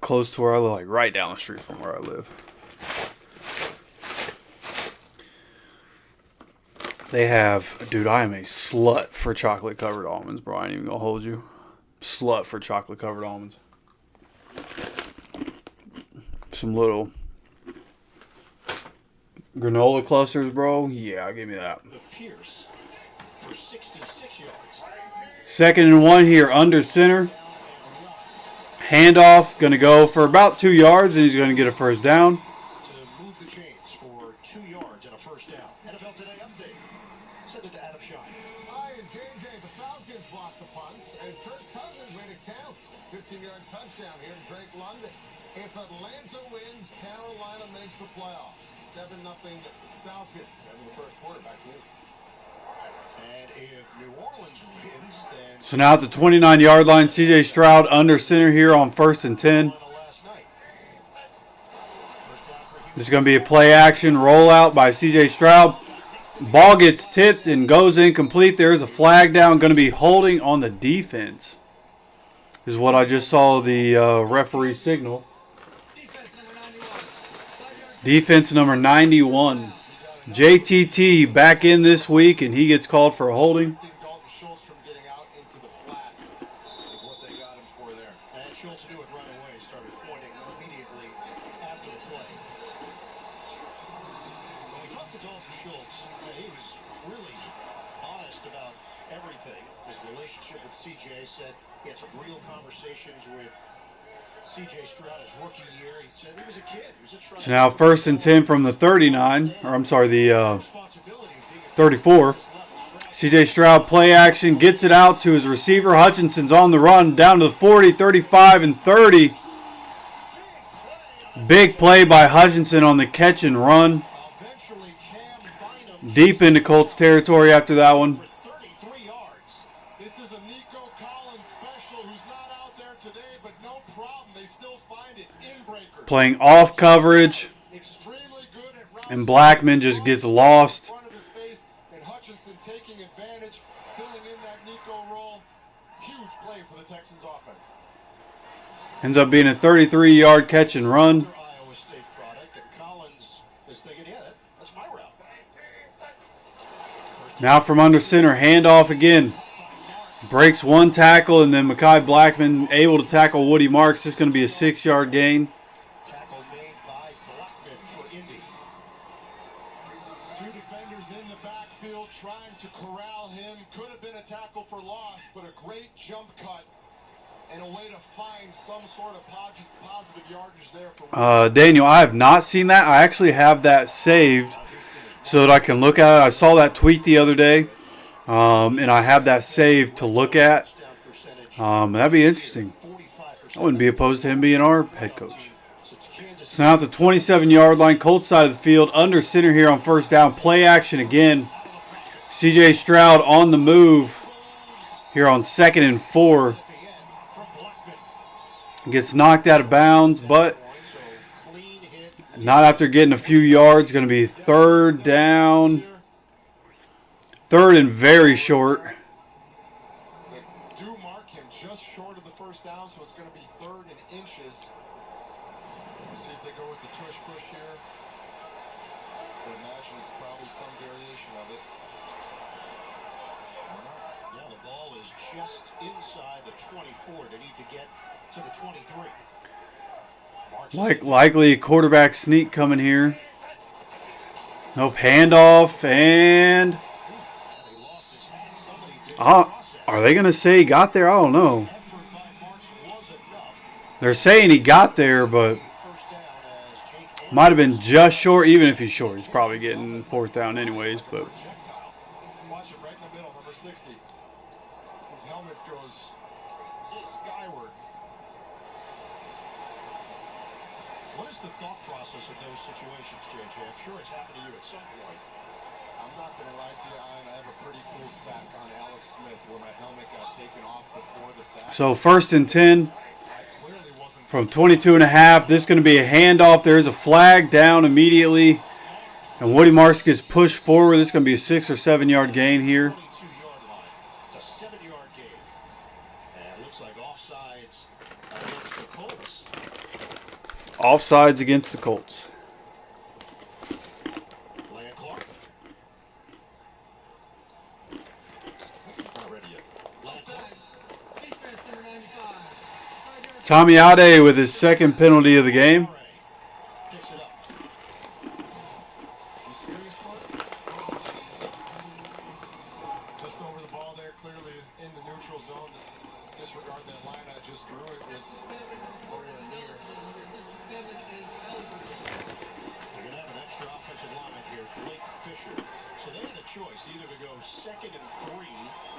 close to where I live, like right down the street from where I live. They have, dude, I am a slut for chocolate covered almonds, bro. I ain't even gonna hold you. Slut for chocolate covered almonds. Some little granola clusters, bro. Yeah, give me that. The Pierce for 66 yards. 2nd and 1 here, under center. Handoff, going to go for about 2 yards, and he's going to get a first down. To move the chains for 2 yards and a first down. NFL Today update. Send it to Adam Shine. Hi, and JJ, the Falcons blocked the punts, and Kirk Cousins made it count. 15-yard touchdown here to Drake London. If Atlanta wins, Carolina makes the playoffs. 7-0 Falcons. And the first quarter back in. And if New Orleans wins, then So now at the 29-yard line, C.J. Stroud under center here on 1st and 10. last night. First down for Houston. This is going to be a play action rollout by C.J. Stroud. Ball gets tipped and goes incomplete. There is a flag down. Going to be holding on the defense. Is what I just saw the referee signal. Defense number 91. JTT back in this week, and he gets called for a holding. Dalton Schultz from getting out into the flat is what they Schultz knew it right away, started pointing immediately after the play. When we talked to Dalton Schultz, he was really honest about everything. His relationship with CJ, said he had some real conversations with CJ Stroud his rookie year. He said he was a kid. He was a try. So now 1st and 10 from the 39, or I'm sorry, the 34. CJ Stroud play action, gets it out to his receiver. Hutchinson's on the run, down to the 40, 35, and 30. Big play by Hutchinson on the catch and run. Deep into Colts territory after that one. This is a Nico Collins special who's not out there today, but no problem. They still find it in breakers. Playing off coverage. Extremely good at routes. And Blackman just gets lost. Front of his face, and Hutchinson taking advantage, filling in that Nico role. Huge play for the Texans offense. Ends up being a 33-yard catch and run. Iowa State product, and Collins is thinking, yeah, that's my route. Now from under center, handoff again. Breaks one tackle, and then Mekhi Blackman able to tackle Woody Marks. This is going to be a 6-yard gain. Tackle made by Blackman for Indy. Two defenders in the backfield trying to corral him. Could have been a tackle for loss, but a great jump cut and a way to find some sort of positive yardage there for Daniel, I have not seen that. I actually have that saved so that I can look at it. I saw that tweet the other day, and I have that saved to look at. That'd be interesting. I wouldn't be opposed to him being our head coach. So now at the 27-yard line, Colts side of the field, under center here on 1st down. Play action again. CJ Stroud on the move here on 2nd and 4. Gets knocked out of bounds, but not after getting a few yards. Going to be 3rd down. 3rd and very short. They do mark him just short of the 1st down, so it's going to be 3rd and inches. Let's see if they go with the tush push here. I would imagine it's probably some variation of it. Yeah, the ball is just inside the 24. They need to get to the 23. Likely a quarterback sneak coming here. Nope, handoff, and are they going to say he got there? I don't know. They're saying he got there, but might have been just short. Even if he's short, he's probably getting 4th down anyways. But Watch it right in the middle, number 60. His helmet goes skyward. What is the thought process in those situations, JJ? I'm sure it's happened to you at some point. I'm not going to lie to you, Ian. I have a pretty cool sack on Alex Smith where my helmet got taken off before the sack. so 1st and 10 from 22 and a half. This is going to be a handoff. There's a flag down immediately, and Woody Marks gets pushed forward. This is going to be a 6 or 7 yard gain here. 22-yard line. It's a 7-yard gain. And it looks like offsides against the Colts. Offsides against the Colts. Land Clark. Not ready yet. Land Clark. Defense number 95. Tommy Ade with his 2nd penalty of the game. Picks it up. You serious, Clark? Just over the ball there, clearly in the neutral zone. Disregard that line I just drew. It was very near. They're going to have an extra offensive lineman here, Blake Fisher. So they had a choice either to go 2nd and 3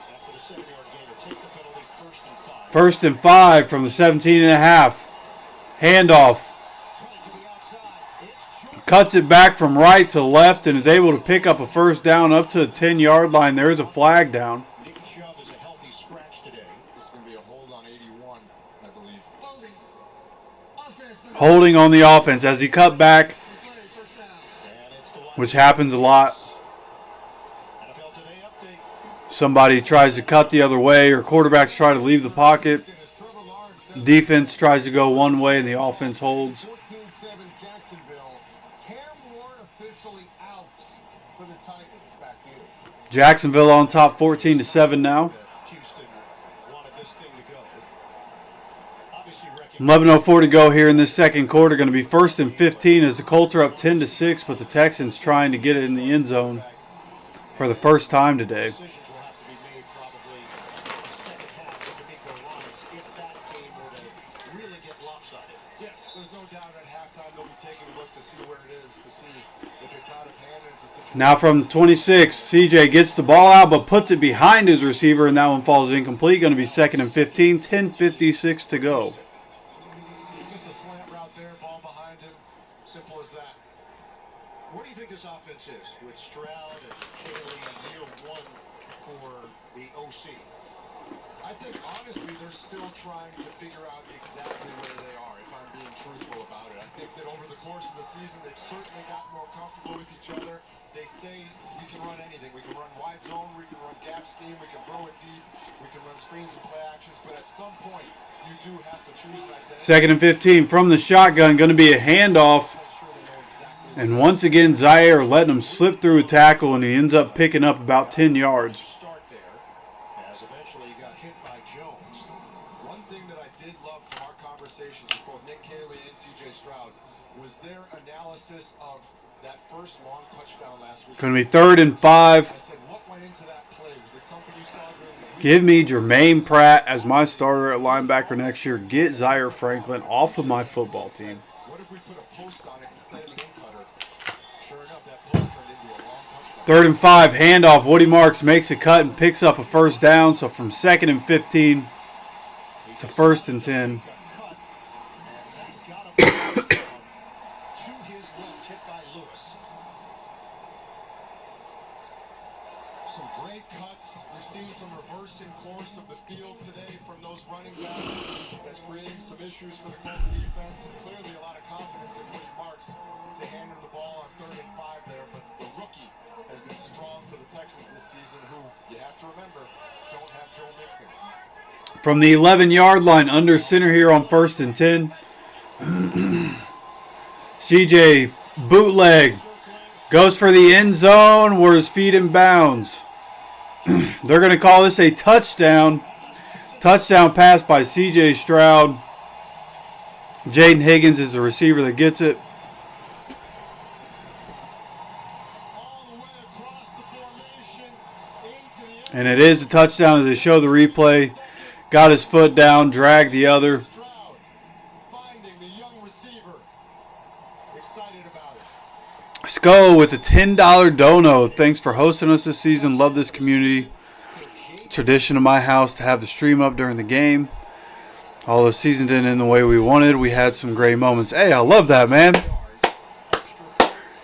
after the 7-yard gain or take the penalty 1st and 5. 1st and 5 from the 17 and a half. Handoff. Cutting to the outside. It's Jordan. Cuts it back from right to left and is able to pick up a 1st down up to the 10-yard line. There is a flag down. Nick Chubb is a healthy scratch today. This is going to be a hold on 81, I believe. Holding. Offense number Holding on the offense as he cut back, play, 1st down. And it's the which happens a lot. NFL Today update. Somebody tries to cut the other way, or quarterbacks try to leave the pocket. As Trevor Lawrence Defense tries to go one way and the offense holds. 14-7 Jacksonville. Cam Ward officially out for the Titans back in. Jacksonville on top 14-7 now. Houston wanted this thing to go. obviously recognized 11:04 to go here in this second quarter. Going to be 1st and 15 as the Colts are up 10-6, but the Texans trying to get it in the end zone for the first time today. decisions will have to be made probably in the second half with D'Amico Ryans if that game were to really get lopsided. Yes, there's no doubt at halftime they'll be taking a look to see where it is, to see if it's out of hand and it's a situation. Now from 26, CJ gets the ball out but puts it behind his receiver, and that one falls incomplete. Going to be 2nd and 15, 10:56 to go. Just a slant route there, ball behind him. Simple as that. What do you think this offense is with Stroud and Haley year one for the OC? I think honestly they're still trying to figure out exactly where they are, if I'm being truthful about it. I think that over the course of the season they've certainly gotten more comfortable with each other. They say we can run anything. We can run wide zone, we can run gap scheme, we can throw it deep, we can run screens and play actions, but at some point you do have to choose an identity. 2nd and 15 from the shotgun. Going to be a handoff. Make sure they know exactly And once again, Zaire letting him slip through a tackle, and he ends up picking up about 10 yards. Start there as eventually he got hit by Jones. One thing that I did love from our conversations with both Nick Haley and CJ Stroud was their analysis of that first long touchdown last week. Going to be 3rd and 5. I said, what went into that play? Was it something you saw during the week? Give me Jermaine Pratt as my starter at linebacker next year. Get Zaire Franklin off of my football team. What if we put a post on it instead of an in cutter? Sure enough, that post turned into a long touchdown. 3rd and 5, handoff. Woody Marks makes a cut and picks up a first down. So from 2nd and 15 to 1st and 10. Cut, and that got him to his left, hit by Lewis. Some great cuts. We've seen some reversing course of the field today from those running backs. That's creating some issues for the Colts defense, and clearly a lot of confidence in Woody Marks to hand him the ball on 3rd and 5 there. But the rookie has been strong for the Texans this season, who, you have to remember, don't have Joe Mixon. From the 11-yard line, under center here on 1st and 10. CJ bootleg. Goes for the end zone where his feet in bounds. They're going to call this a touchdown. Touchdown pass by CJ Stroud. Jaden Higgins is the receiver that gets it. All the way across the formation into the end. And it is a touchdown as they show the replay. Got his foot down, dragged the other. Stroud finding the young receiver. Excited about it. Sco with a $10 dono. Thanks for hosting us this season. Love this community. Tradition of my house to have the stream up during the game. Although the season didn't end the way we wanted, we had some great moments. Hey, I love that, man.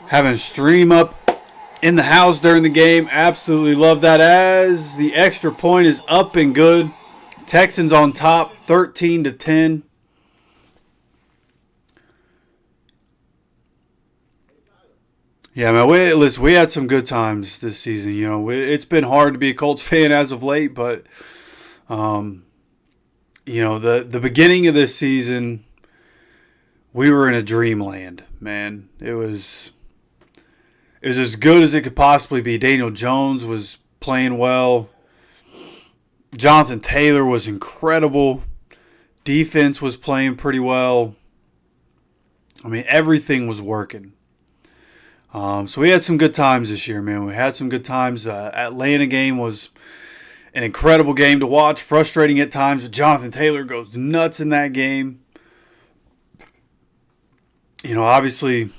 Having stream up in the house during the game. Absolutely love that. As the extra point is up and good. Texans on top, 13-10. Yeah, man, we had some good times this season. You know, it's been hard to be a Colts fan as of late, but you know, the beginning of this season, we were in a dreamland, man. It was as good as it could possibly be. Daniel Jones was playing well. Jonathan Taylor was incredible. Defense was playing pretty well. I mean, everything was working. So we had some good times this year, man. We had some good times. Atlanta game was an incredible game to watch. Frustrating at times, but Jonathan Taylor goes nuts in that game. You know, obviously,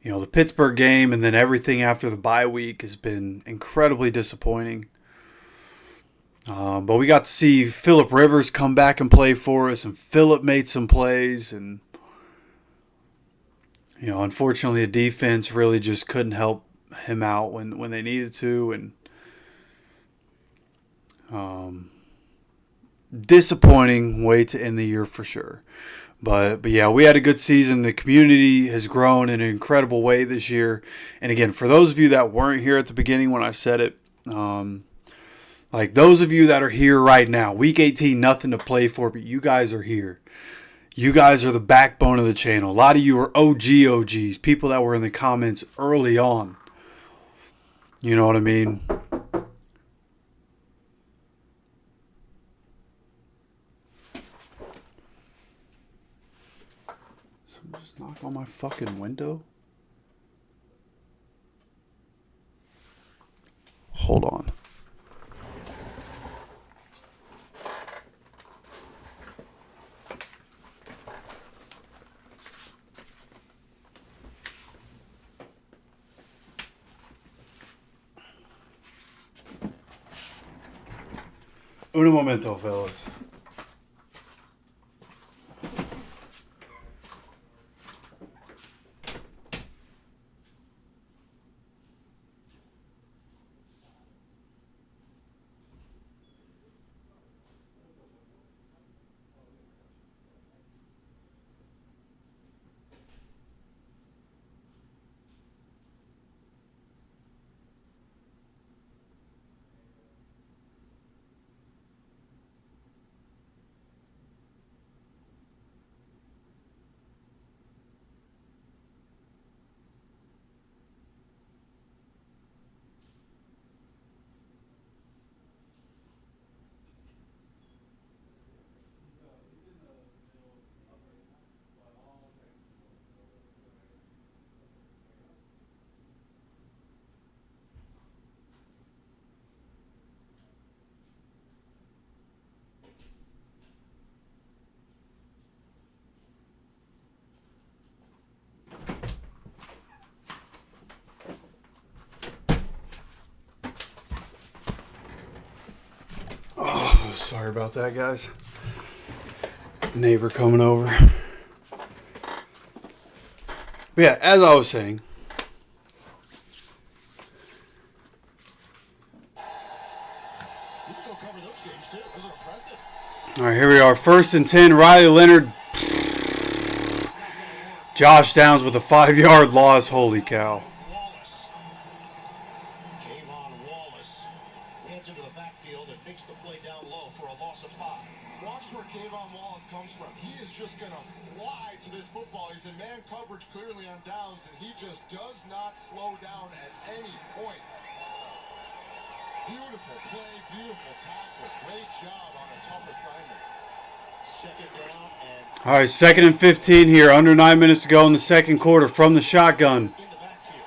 you know, the Pittsburgh game and then everything after the bye week has been incredibly disappointing. But we got to see Phillip Rivers come back and play for us, and Phillip made some plays, and you know, unfortunately, the defense really just couldn't help him out when they needed to, and disappointing way to end the year for sure. But yeah, we had a good season. The community has grown in an incredible way this year. And again, for those of you that weren't here at the beginning when I said it, like those of you that are here right now, week 18, nothing to play for, but you guys are here. You guys are the backbone of the channel. A lot of you are OGs, people that were in the comments early on. You know what I mean? Just knock on my fucking window. Hold on. Uno momento, fellas. Sorry about that, guys. Neighbor coming over. But yeah, as I was saying. All right, here we are. 1st and 10. Riley Leonard. Josh Downs with a 5-yard loss. Holy cow. Clearly on downs, and he just does not slow down at any point. Beautiful play, beautiful tackle. Great job on a tough assignment. Second down and All right, 2nd and 15 here. Under 9 minutes to go in the second quarter from the shotgun. in the backfield.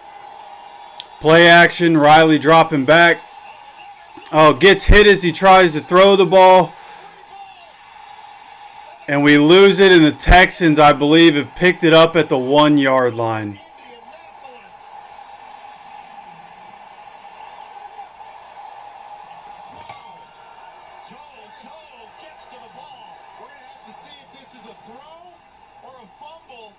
Play action. Riley dropping back. Oh, gets hit as he tries to throw the ball. And we lose it, and the Texans, I believe, have picked it up at the 1-yard line. Indianapolis. Toe gets to the ball. We're going to have to see if this is a throw or a fumble.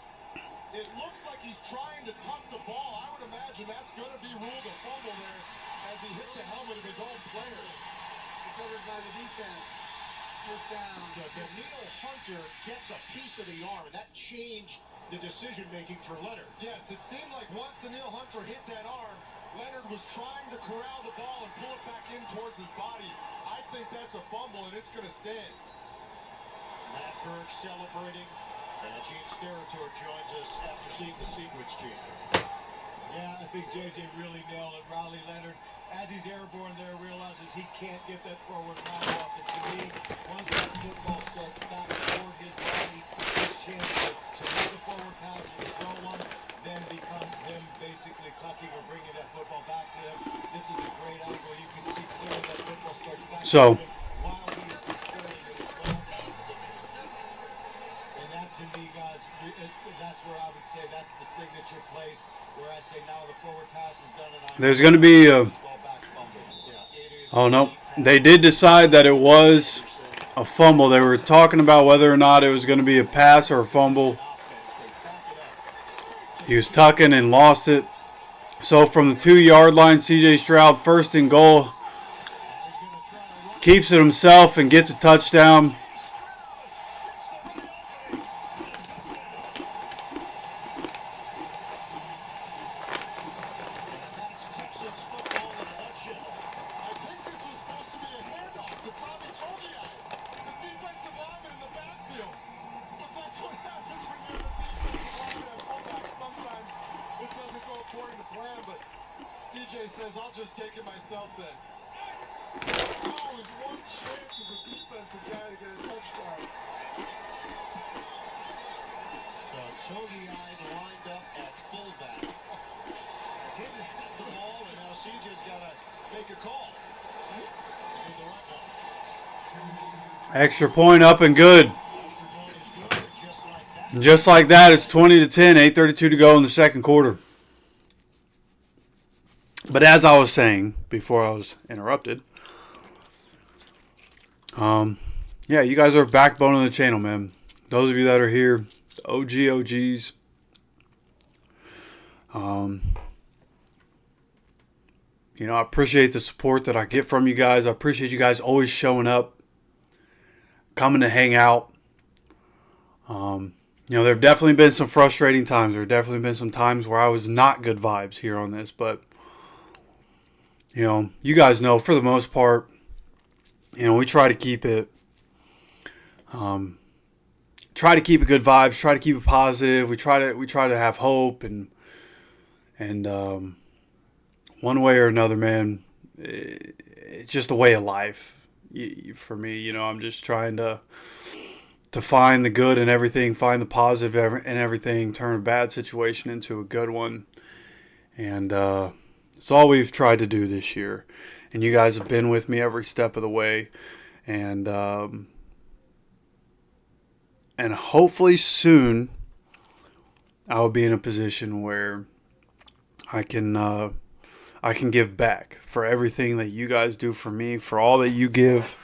It looks like he's trying to tuck the ball. I would imagine that's going to be ruled a fumble there as he hit the helmet of his own player. Recovered by the defense. First down. So Daniil Hunter gets a piece of the arm, and that changed the decision-making for Leonard. Yes, it seemed like once Daniil Hunter hit that arm, Leonard was trying to corral the ball and pull it back in towards his body. I think that's a fumble, and it's going to stand. Matt Berg celebrating. Gene Steratore joins us after seeing the sequence, Gene. Yeah, I think JJ really nailed it. Riley Leonard, as he's airborne there, realizes he can't get that forward round off. And to me, once that football starts back toward his body, his chance to make a forward pass and throw one then becomes him basically tucking or bringing that football back to him. This is a great angle. You can see clearly that football starts back to him while he is controlling it as well. And that, to me, guys, that's where I would say that's the signature place where I say now the forward pass is done. And There's going to be a... Oh, no. They did decide that it was a fumble. They were talking about whether or not it was going to be a pass or a fumble. He was tucking and lost it. So from the 2-yard line, C.J. Stroud, 1st and goal. Keeps it himself and gets a touchdown. CJ says, I'll just take it myself then. Oh, his one chance as a defensive guy to get a touchdown. So Togiai Extra point up and good. And just like that, it's 20-10, 8:32 to go in the second quarter. But as I was saying before I was interrupted, yeah, you guys are a backbone of the channel, man. Those of you that are here, the OGs. You know, I appreciate the support that I get from you guys. I appreciate you guys always showing up, coming to hang out. You know, there have definitely been some frustrating times. There have definitely been some times where I was not good vibes here on this. But, you know, you guys know for the most part, you know, we try to keep it, good vibes, try to keep it positive. We try to have hope and one way or another, man, it's just a way of life. For me, you know, I'm just trying to find the good in everything, find the positive in everything, turn a bad situation into a good one. And it's all we've tried to do this year. And you guys have been with me every step of the way. And hopefully soon I will be in a position where I can give back for everything that you guys do for me, for all that you give.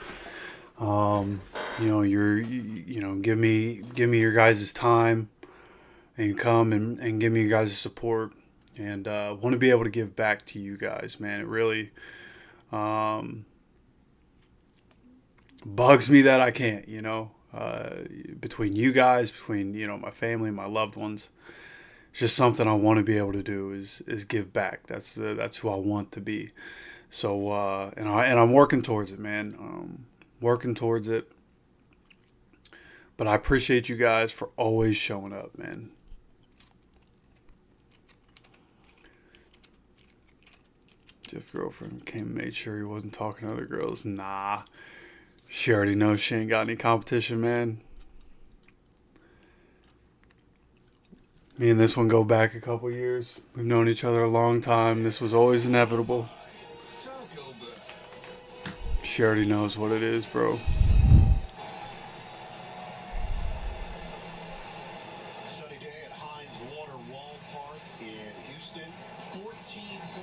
You know, give me your guys' time and come and give me your guys' support, and want to be able to give back to you guys, man. It really bugs me that I can't, you know, between you guys, between, you know, my family, my loved ones. It's just something I want to be able to do is give back. That's who I want to be. So and I'm working towards it, man. Working towards it. But I appreciate you guys for always showing up, man. Jeff's girlfriend came and made sure he wasn't talking to other girls. Nah. She already knows she ain't got any competition, man. Me and this one go back a couple years. We've known each other a long time. This was always inevitable. She already knows what it is, bro. Sunny day at Heinz Water Wall Park in Houston. 14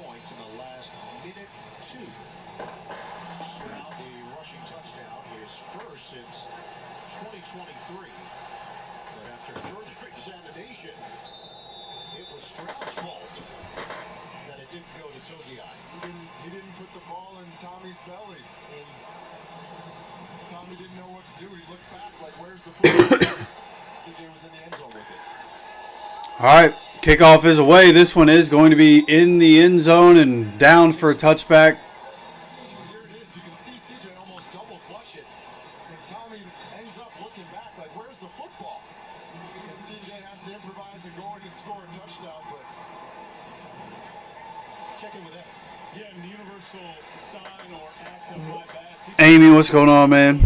points in the last minute 2. Stroud, the rushing touchdown, his first since 2023. But after further examination, it was Stroud's fault that it didn't go to Togiai. He didn't put the ball in Tommy's belly. And Tommy didn't know what to do. He looked back like, where's the football? CJ was in the end zone with it. All right, kickoff is away. This one is going to be in the end zone and down for a touchback. So here it is. You can see CJ almost double clutch it. And Tommy ends up looking back like, where's the football? And CJ has to improvise and go in and score a touchdown. But Check in with that. Yeah, and the universal sign or act of my bad. Amy, what's going on, man?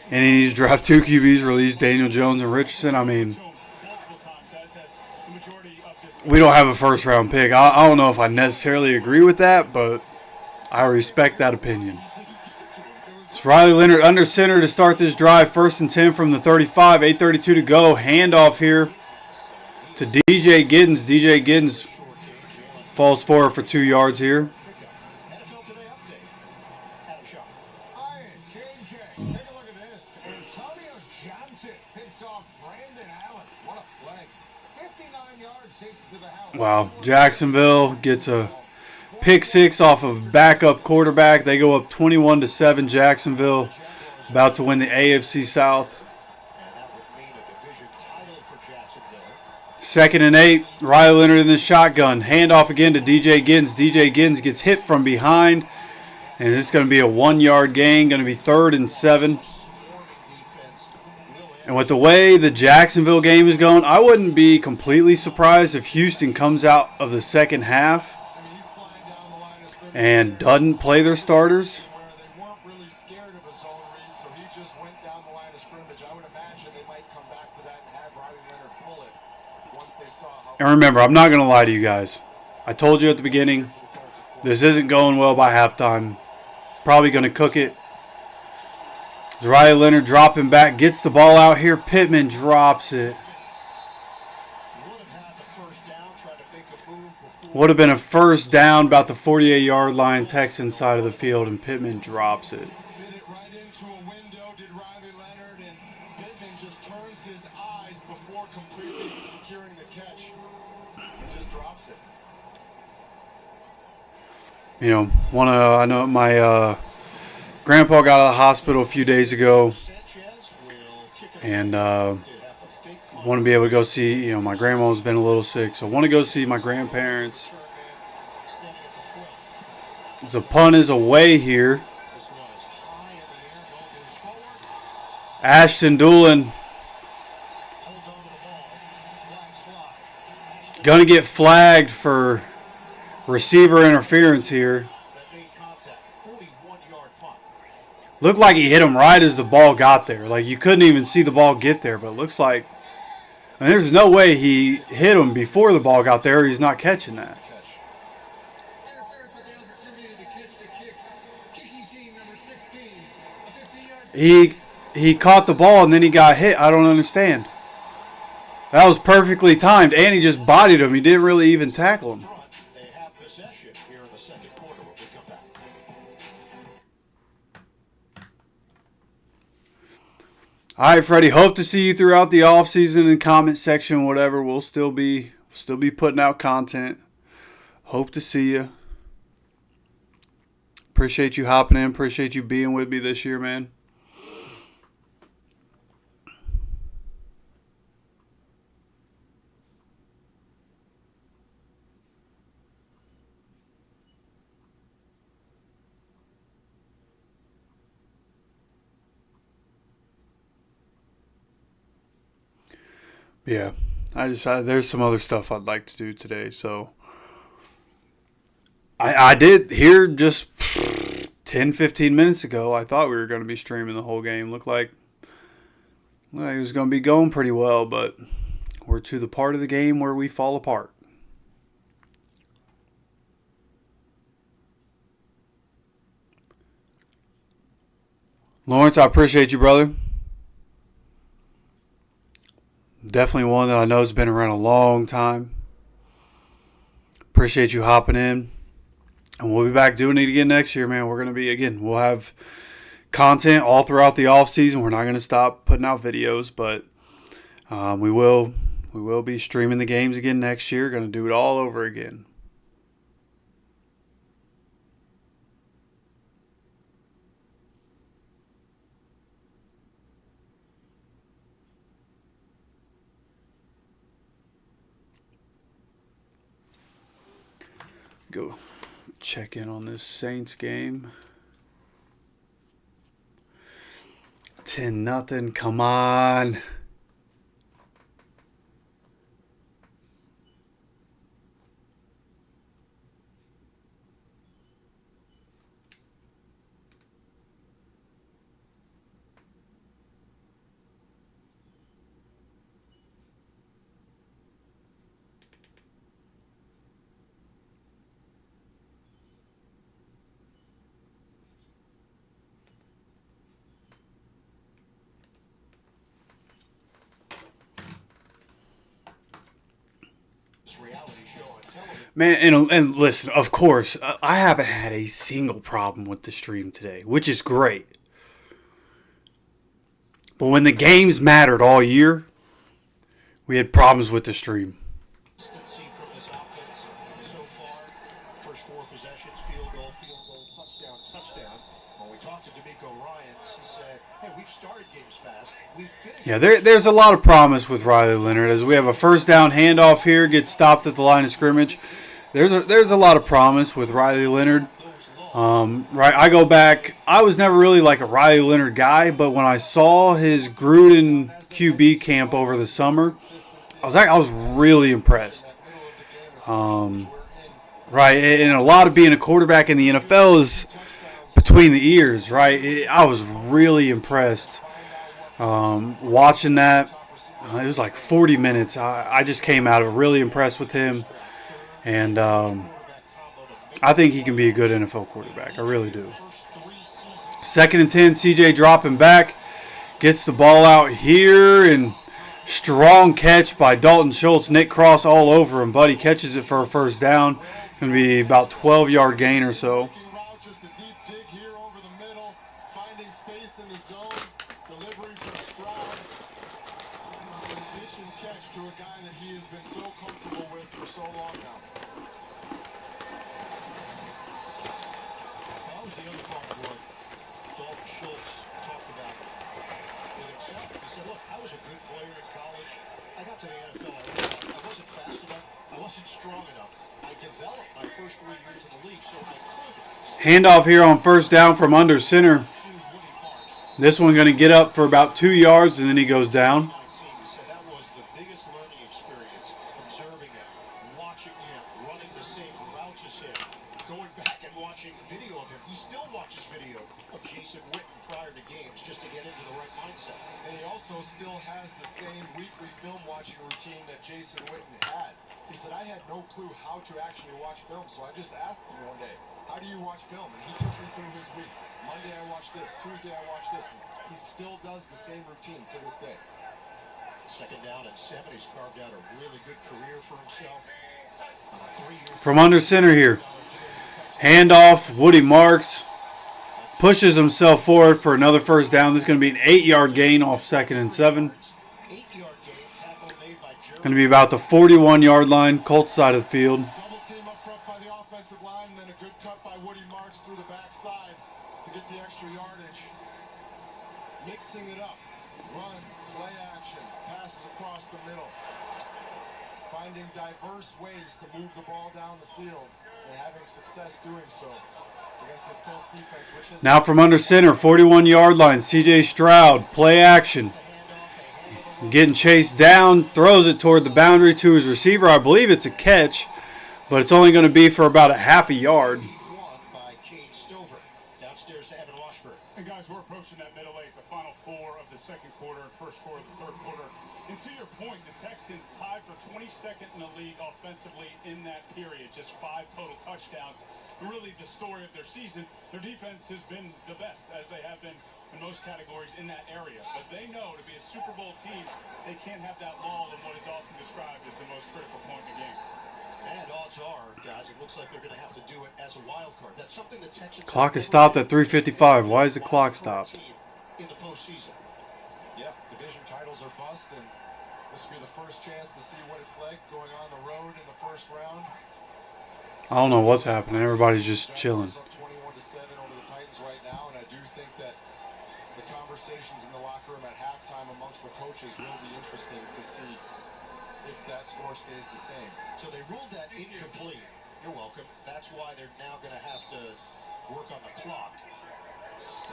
And he needs to draft 2 QBs, release Daniel Jones and Richardson. I mean, we don't have a first-round pick. I don't know if I necessarily agree with that, but I respect that opinion. It's Riley Leonard under center to start this drive. 1st and 10 from the 35. 8:32 to go. Handoff here to DJ Giddens. DJ Giddens falls forward for 2 yards here. NFL Today update. Adam Shaw. Hi, JJ. Take a look at this. Antonio Johnson picks off Brandon Allen. What a play. 59 yards takes it to the house. Wow. Jacksonville gets a pick 6 off of backup quarterback. They go up 21-7. Jacksonville about to win the AFC South. And that would mean a division title for Jacksonville. 2nd and 8. Riley Leonard in the shotgun. Handoff again to DJ Giddens. DJ Giddens gets hit from behind. And it's going to be a 1-yard gain. Going to be 3rd and 7. And with the way the Jacksonville game is going, I wouldn't be completely surprised if Houston comes out of the second half and doesn't play their starters. Where they weren't really scared of a zone read, so he just went down the line of scrimmage. I would imagine they might come back to that and have Riley Leonard pull it once they saw how. And remember, I'm not going to lie to you guys. I told you at the beginning, this isn't going well by halftime. Probably going to cook it. Riley Leonard dropping back, gets the ball out here. Pittman drops it. Would have been a first down about the 48-yard line, Texans side of the field, and Pittman drops it. Fit it right into a window, did Riley Leonard, and Pittman just turns his eyes before completely securing the catch. He just drops it. You know, I know my grandpa got out of the hospital a few days ago, and want to be able to go see, my grandma's been a little sick, so I want to go see my grandparents. The punt is away here. Ashton Doolin going to get flagged for receiver interference here. Looked like he hit him right as the ball got there. Like, you couldn't even see the ball get there, but it looks like, and there's no way he hit him before the ball got there. He's not catching that. Interference with the opportunity to catch the kick. Kicking team number 16. A 15-yard He caught the ball and then he got hit. I don't understand. That was perfectly timed, and he just bodied him. He didn't really even tackle him. They have possession here in the second quarter when we come back. All right, Freddie. Hope to see you throughout the offseason in the comment section, whatever. We'll still be putting out content. Hope to see you. Appreciate you hopping in. Appreciate you being with me this year, man. Yeah, there's some other stuff I'd like to do today. So I did hear just 10, 15 minutes ago, I thought we were going to be streaming the whole game. Looked like it was going to be going pretty well, but we're to the part of the game where we fall apart. Lawrence, I appreciate you, brother. Definitely one that I know has been around a long time. Appreciate you hopping in. And we'll be back doing it again next year, man. We'll have content all throughout the off season. We're not going to stop putting out videos, but we will be streaming the games again next year. Going to do it all over again. Go check in on this Saints game. 10-0. Come on. Man, and listen, of course, I haven't had a single problem with the stream today, which is great. But when the games mattered all year, we had problems with the stream. Consistency from this offense so far. First four possessions, field goal, touchdown. When we talked to D'Amico Ryans, he said, hey, we've started games fast. We've finished. Yeah, there's a lot of promise with Riley Leonard. As we have a first down handoff here, gets stopped at the line of scrimmage. There's a lot of promise with Riley Leonard. Right, I go back. I was never really like a Riley Leonard guy, but when I saw his Gruden QB camp over the summer, I was really impressed. Right, and a lot of being a quarterback in the NFL is between the ears, right? I was really impressed watching that. It was like 40 minutes. I just came out of really impressed with him. And I think he can be a good NFL quarterback. I really do. 2nd and 10, CJ dropping back. Gets the ball out here, and strong catch by Dalton Schultz. Nick Cross all over him. Buddy catches it for a first down. Going to be about 12-yard gain or so. Just a deep dig here over the middle, finding space in the zone, delivery from Stroud. Pitch and catch to a guy that he has been so comfortable with for so long now. That was the other part of what Dalton Schultz talked about with himself. He said, look, I was a good player in college. I got to the NFL. I wasn't fast enough. I wasn't strong enough. I developed my first 3 years in the league, so I could. Handoff here on first down from under center. This one going to get up for about 2 yards, and then he goes down. He said that was the biggest learning experience, observing him, watching him, running the same routes as him, going back and watching video of him. He still watches video of Jason Witten prior to games just to get into the right mindset. And he also still has the same weekly film watching routine that Jason Witten had. He said, I had no clue how to actually watch film, so I just asked him one day, how do you watch film? And he took me through his week. Monday I watch this, Tuesday I watch this. And he still does the same routine to this day. 2nd down and 7. He's carved out a really good career for himself. On a 3-year From under center here. Handoff, Woody Marks. Pushes himself forward for another first down. This is going to be an 8-yard gain off 2nd and 7. 8-yard gain, tackle made by Jeremy. Going to be about the 41-yard line, Colts side of the field. Double team up front by the offensive line, and then a good cut by Woody Marks through the backside to get the extra yardage. Mixing it up. Run, play action, passes across the middle. Finding diverse ways to move the ball down the field and having success doing so against this Colts defense, which has Now from under center, 41-yard line, CJ Stroud, play action. Getting chased down, throws it toward the boundary to his receiver. I believe it's a catch, but it's only going to be for about a half a yard. By Cade Stover. Downstairs to Evan Washburn. And guys, we're approaching that middle eight, the final 4 of the second quarter and first 4 of the third quarter. And to your point, the Texans tied for 22nd in the league offensively in that period, just 5 total touchdowns. And really the story of their season, their defense has been the best, as they have been in most categories in that area. But they know to be a Super Bowl team, they can't have that lull in what is often described as the most critical point in the game. And odds are, guys, it looks like they're going to have to do it as a wild card. That's something the Texans... Clock is stopped at 3:55. Why is the clock stopped? In the postseason. Yeah, division titles are bust, and this will be the first chance to see what it's like going on the road in the first round. I don't know what's happening. Everybody's just chilling. Up 21-7 over the Titans right now, and I do think that the conversations in the locker room at halftime amongst the coaches will be interesting to see if that score stays the same. So they ruled that incomplete. You're welcome. That's why they're now going to have to work on the clock.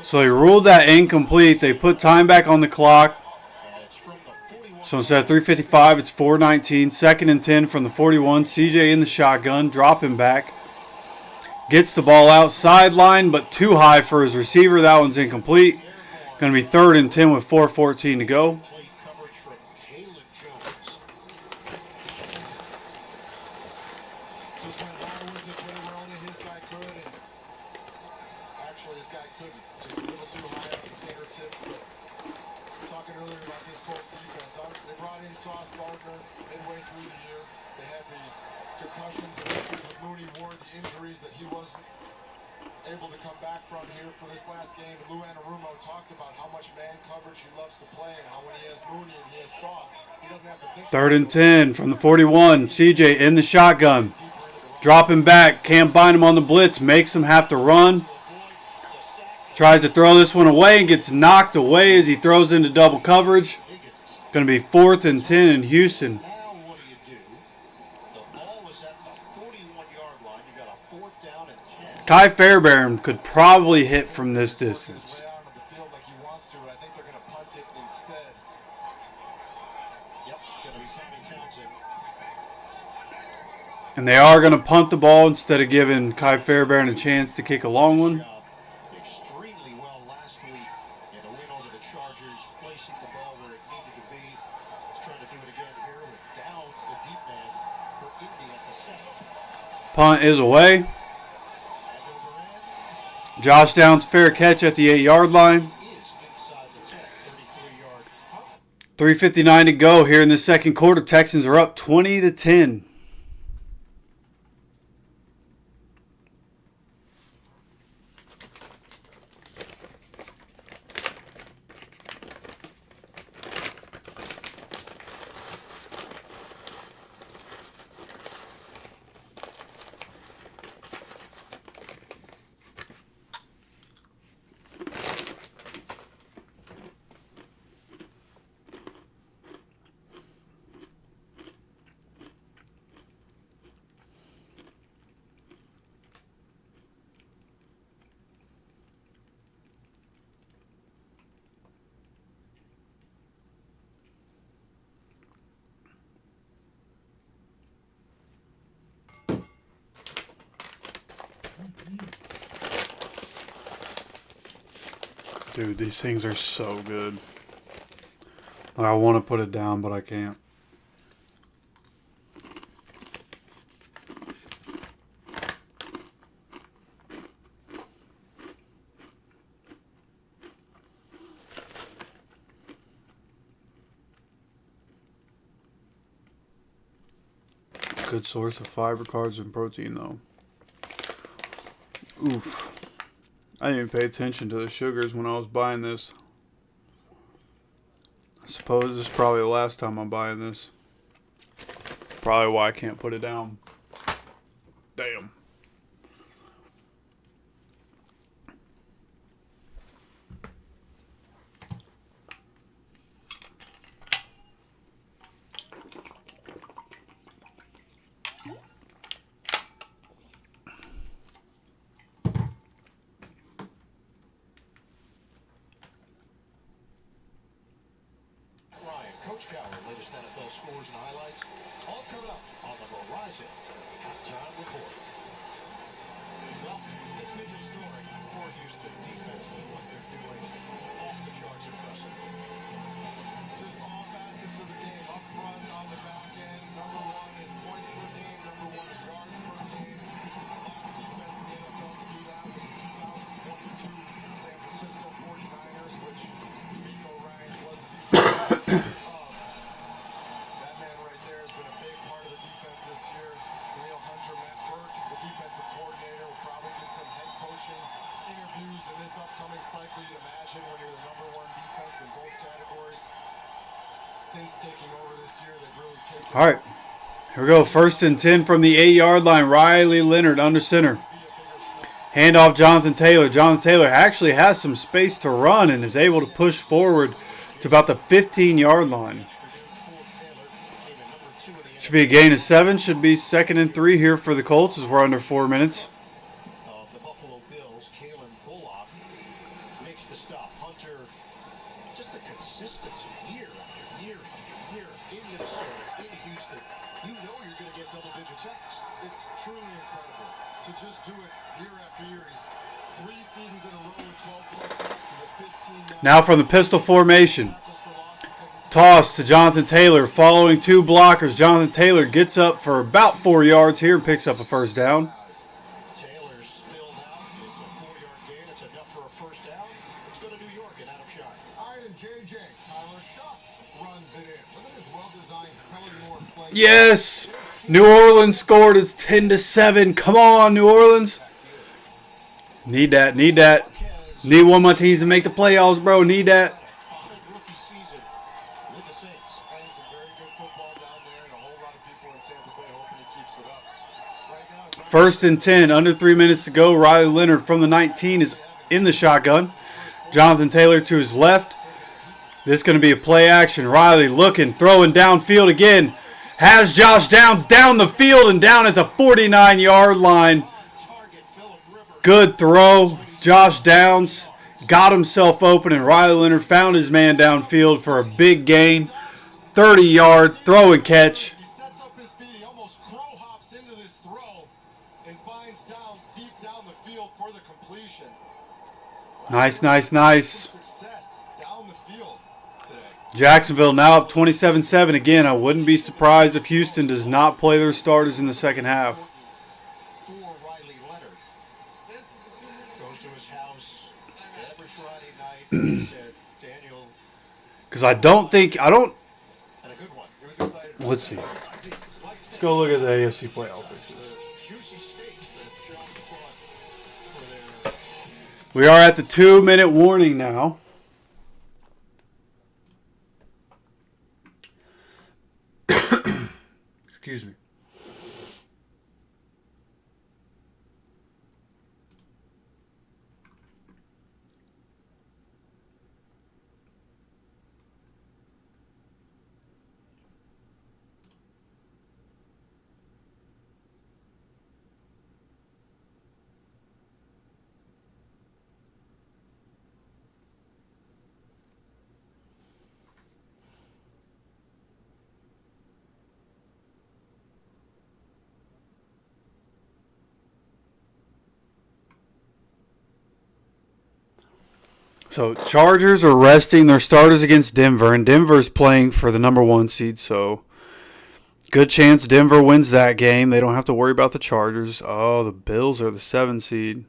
So they ruled that incomplete. They put time back on the clock. And it's from the 41. So instead of 3:55, it's 4:19. 2nd and 10 from the 41. CJ in the shotgun, dropping back. Gets the ball out sideline, but too high for his receiver. That one's incomplete. Going to be 3rd and 10 with 4:14 to go. Complete coverage from Jalen Jones. Just went hard with it, put it where only his guy could, and actually his guy couldn't. Just a little too high off the fingertips, but talking earlier about this Colts defense, they brought in Sauce Gardner midway through the year. They had the concussions and issues with Mooney Ward, the injuries that he wasn't able to come back from here for this last game. And Lou Anarumo talked about how much man coverage he loves to play and how when he has Mooney and he has Sauce, he doesn't have to think. 3rd and 10 from the 41. CJ in the shotgun. Dropping back. Can't bind him on the blitz. Makes him have to run. Tries to throw this one away and gets knocked away as he throws into double coverage. Going to be 4th and 10 in Houston. Now what do? The ball was at the 41-yard line. You got a 4th down and 10. Kai Fairbairn could probably hit from this distance. Way out on the field like he wants to, but I think they're going to punt it instead. Yep, going to be Tommy Townsend. And they are going to punt the ball instead of giving Kai Fairbairn a chance to kick a long one. Extremely well last week in the win over the Chargers, placing the ball where it needed to be. He's trying to do it again here with Downs, the deep man for Indy at the 7. Punt is away. And over end. Josh Downs fair catch at the 8-yard line. 3:59 to go here in the second quarter. Texans are up 20-10. Dude, these things are so good. I want to put it down, but I can't. Good source of fiber, carbs, and protein, though. Oof. I didn't even pay attention to the sugars when I was buying this. I suppose this is probably the last time I'm buying this. Probably why I can't put it down. Damn. Coach Cowher, latest NFL scores and highlights, all coming up on the Verizon Halftime Report. Well, it's been historic for Houston defensively, what they're doing off the charts impressive. Just all facets of the game, up front, on the back end, number one in points per game, number one in yards per game. Last defense in the NFL to do that was the 2022 San Francisco 49ers, which Rico Ryans was the defense. That man right there has been a big part of the defense this year. Daniel Hunter, Matt Burke, the defensive coordinator, will probably get some head coaching interviews in this upcoming cycle. You'd imagine when you're the number one defense in both categories. Since taking over this year, they've really taken. All right. Here we go. 1st and 10 from the 8-yard line. Riley Leonard under center. Handoff Jonathan Taylor. Jonathan Taylor actually has some space to run and is able to push forward to about the 15-yard line. Should be a gain of 7. Should be 2nd and 3 here for the Colts as we're under 4 minutes. The Buffalo Bills, Kalen Bullock makes the stop. Hunter, just the consistency year after year after year in Minnesota, in Houston. You know you're going to get double-digit sacks. It's truly incredible to just do it year after year. He's 3 seasons in a row with 12 plus sacks. He's at 15 now. Now from the pistol formation. Toss to Jonathan Taylor, following 2 blockers. Jonathan Taylor gets up for about 4 yards here and picks up a first down. Taylor spilled out. It's a 4-yard gain. It's enough for a first down. Let's go to New York and Adam Shine. All right, and JJ, Tyler Shuck runs it in. Look at this well-designed Pelling play. Yes! New Orleans scored. It's 10-7. Come on, New Orleans. Need that. Need that. Need one of my teams to make the playoffs, bro. Need that. Fine rookie season with the Saints. Playing some very good football down there, and a whole lot of people in Tampa Bay hoping he keeps it up. Right now, 1st and 10. Under 3 minutes to go. Riley Leonard from the 19 is in the shotgun. Jonathan Taylor to his left. This is going to be a play action. Riley looking, throwing downfield again. Has Josh Downs down the field and down at the 49-yard line. Good throw. Josh Downs got himself open, and Riley Leonard found his man downfield for a big gain. 30-yard throw and catch. he sets up his feet. He almost crow hops into this throw and finds Downs deep down the field for the completion. Nice, nice, nice. Success down the field today. Jacksonville now up 27-7. Again, I wouldn't be surprised if Houston does not play their starters in the second half. For Riley Leonard. Goes to his Daniel, Because I don't. and a good one. It was exciting. Let's see. Let's go look at the AFC playoff picture. The juicy steaks that John bought for their We are at the 2-minute warning now. Excuse me. So Chargers are resting their starters against Denver, and Denver's playing for the number 1 seed, so good chance Denver wins that game. They don't have to worry about the Chargers. Oh, the Bills are the 7 seed.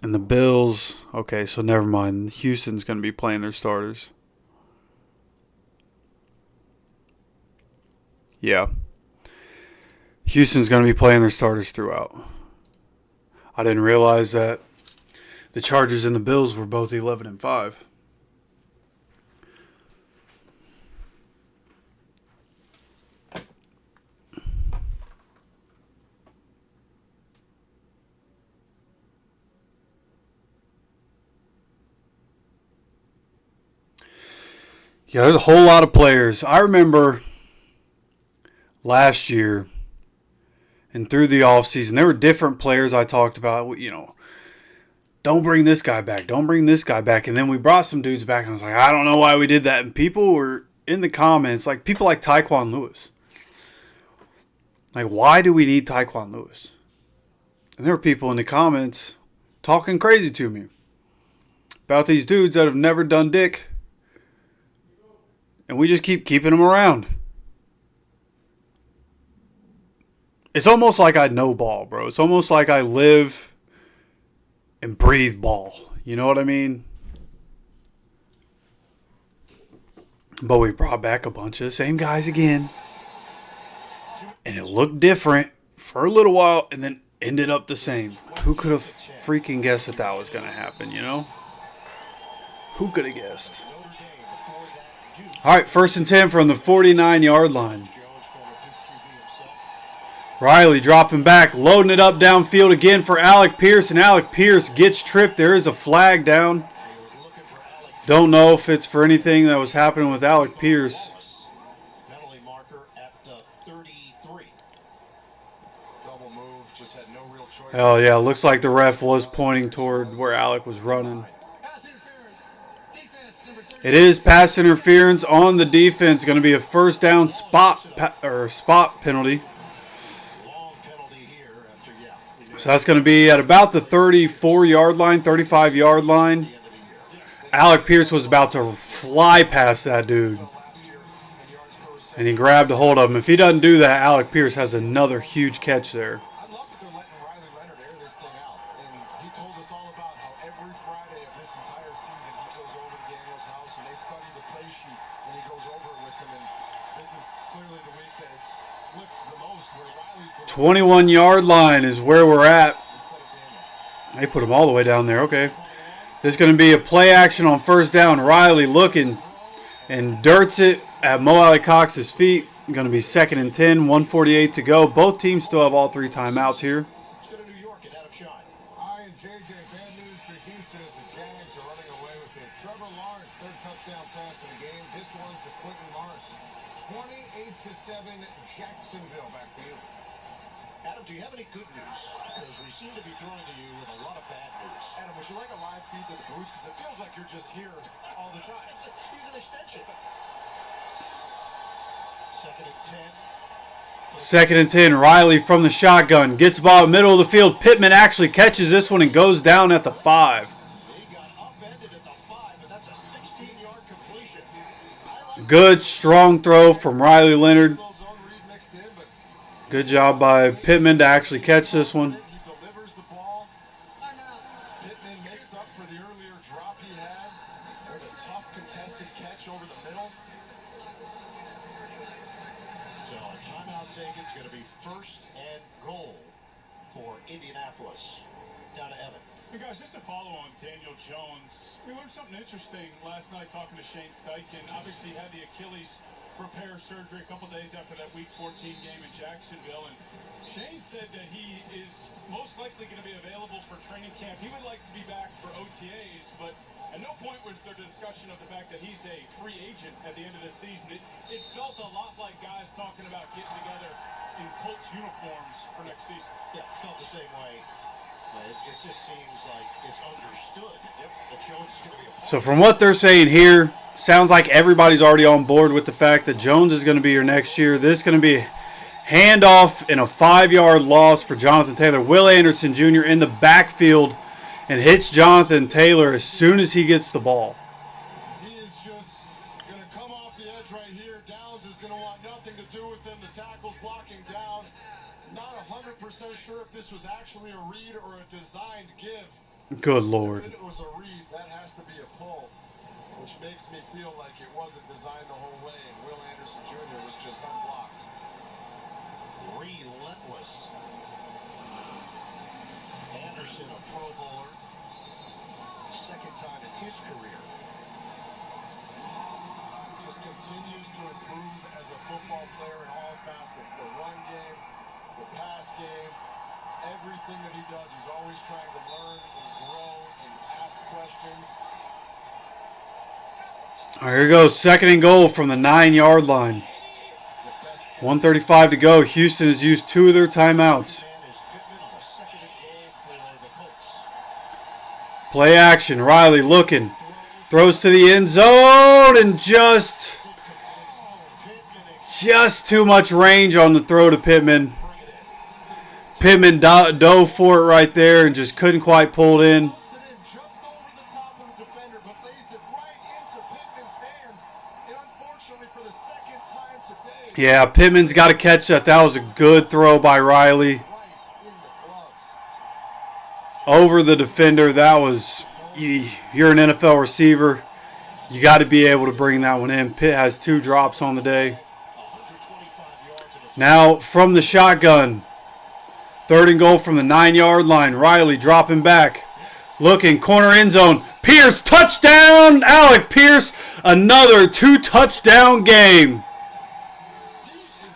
And the Bills, okay, so never mind. Houston's going to be playing their starters. Yeah. Houston's going to be playing their starters throughout. I didn't realize that the Chargers and the Bills were both 11-5. Yeah, there's a whole lot of players. I remember last year and through the offseason, there were different players I talked about, don't bring this guy back, don't bring this guy back. And then we brought some dudes back, and I was like, I don't know why we did that. And people were in the comments, like people like Tyquan Lewis. Like, why do we need Tyquan Lewis? And there were people in the comments talking crazy to me about these dudes that have never done dick. And we just keep keeping them around. It's almost like I know ball, bro. It's almost like I live and breathe ball. You know what I mean? But we brought back a bunch of the same guys again. And it looked different for a little while and then ended up the same. Who could have freaking guessed that was going to happen, Who could have guessed? All right, 1st and 10 from the 49-yard line. Riley dropping back, loading it up downfield again for Alec Pierce, and Alec Pierce gets tripped. There is a flag down. Don't know if it's for anything that was happening with Alec Pierce. penalty marker at 33. Double move, just had no real choice. Oh, yeah, looks like the ref was pointing toward where Alec was running. Pass interference. Defense, number 30. It is pass interference on the defense. Going to be a first down spot penalty. Long penalty here after, So that's going to be at about the 34-yard line, 35-yard line. Alec Pierce was about to fly past that dude. And he grabbed a hold of him. If he doesn't do that, Alec Pierce has another huge catch there. I love that they're letting Riley Leonard air this thing out. And he told us all about how every Friday of this entire season he goes over to Daniel's house and they study the play sheet and he goes over it with them. And this is clearly the week that it's flipped the most where Riley's the 21-yard line is where we're at. instead of Daniel. They put him all the way down there. Okay. This is going to be a play action on first down. Riley looking and dirts it at Mo Alley Cox's feet. Going to be 2nd and 10, 1:48 to go. Both teams still have all 3 timeouts here. Let's go to New York and Adam Shine. I and JJ, bad news for Houston as the Jags are running away with it. Trevor Lawrence, 3rd touchdown pass of the game. This one to Quentin Morris. 28-7, Jacksonville. Back to you. Adam, do you have any good news? Because we seem to be throwing to you with a lot of bad news. Adam, would you like a live feed to the booth? Because it feels like you're just here all the time. He's an extension. 2nd and 10. 2nd and 10, Riley from the shotgun. Gets the ball middle of the field. Pittman actually catches this one and goes down at the 5. He got upended at the 5, but that's a 16-yard completion. Good, strong throw from Riley Leonard. Zone read mixed in, but Good job by Pittman to actually catch this one. he delivers the ball makes up for the earlier drop he had with a tough contested catch over the middle. So a timeout taken. It's going to be 1st and goal for Indianapolis. Down to Evan. Hey guys, just to follow on Daniel Jones, we learned something interesting last night talking to Shane Steichen. Obviously, he had the Achilles repair surgery a couple days after that Week 14 game in Jacksonville, and Shane said that he is most likely going to be available for training camp. He would like to be back for OTAs, but at no point was there discussion of the fact that he's a free agent at the end of the season. It felt a lot like guys talking about getting together in Colts uniforms for next season. Yeah, felt the same way. It just seems like it's understood that Jones is going to be a part. So from what they're saying here, sounds like everybody's already on board with the fact that Jones is going to be here next year. This is going to be a handoff and a 5-yard loss for Jonathan Taylor. Will Anderson Jr. in the backfield and hits Jonathan Taylor as soon as he gets the ball. He is just going to come off the edge right here. Downs is going to want nothing to do with him. The tackle's blocking down. Not 100% sure if this was actually a read or a designed give. Good Lord. If it was a read, that has to be a pull, which makes me feel like it wasn't designed the whole way, and Will Anderson Jr. was just unblocked. Relentless. Anderson, a Pro Bowler. Second time in his career. Just continues to improve as a football player in all facets. The run game, the pass game, everything that he does, he's always trying to learn and grow and ask questions. All right, here goes. 2nd and goal from the 9-yard line. 1:35 to go. Houston has used 2 of their timeouts. Play action. Riley looking. Throws to the end zone and just too much range on the throw to Pittman. Pittman dove for it right there and just couldn't quite pull it in. Just over the top of the defender, but lays it right into Pittman's hands. And unfortunately for the second time today, Yeah, Pittman's got to catch that. That was a good throw by Riley. right in the gloves. Over the defender. That was, you're an NFL receiver. You got to be able to bring that one in. Pitt has 2 drops on the day. Now from the shotgun. 3rd and goal from the 9-yard line. Riley dropping back. Looking, corner end zone. Pierce, touchdown! Alec Pierce, another 2-touchdown game.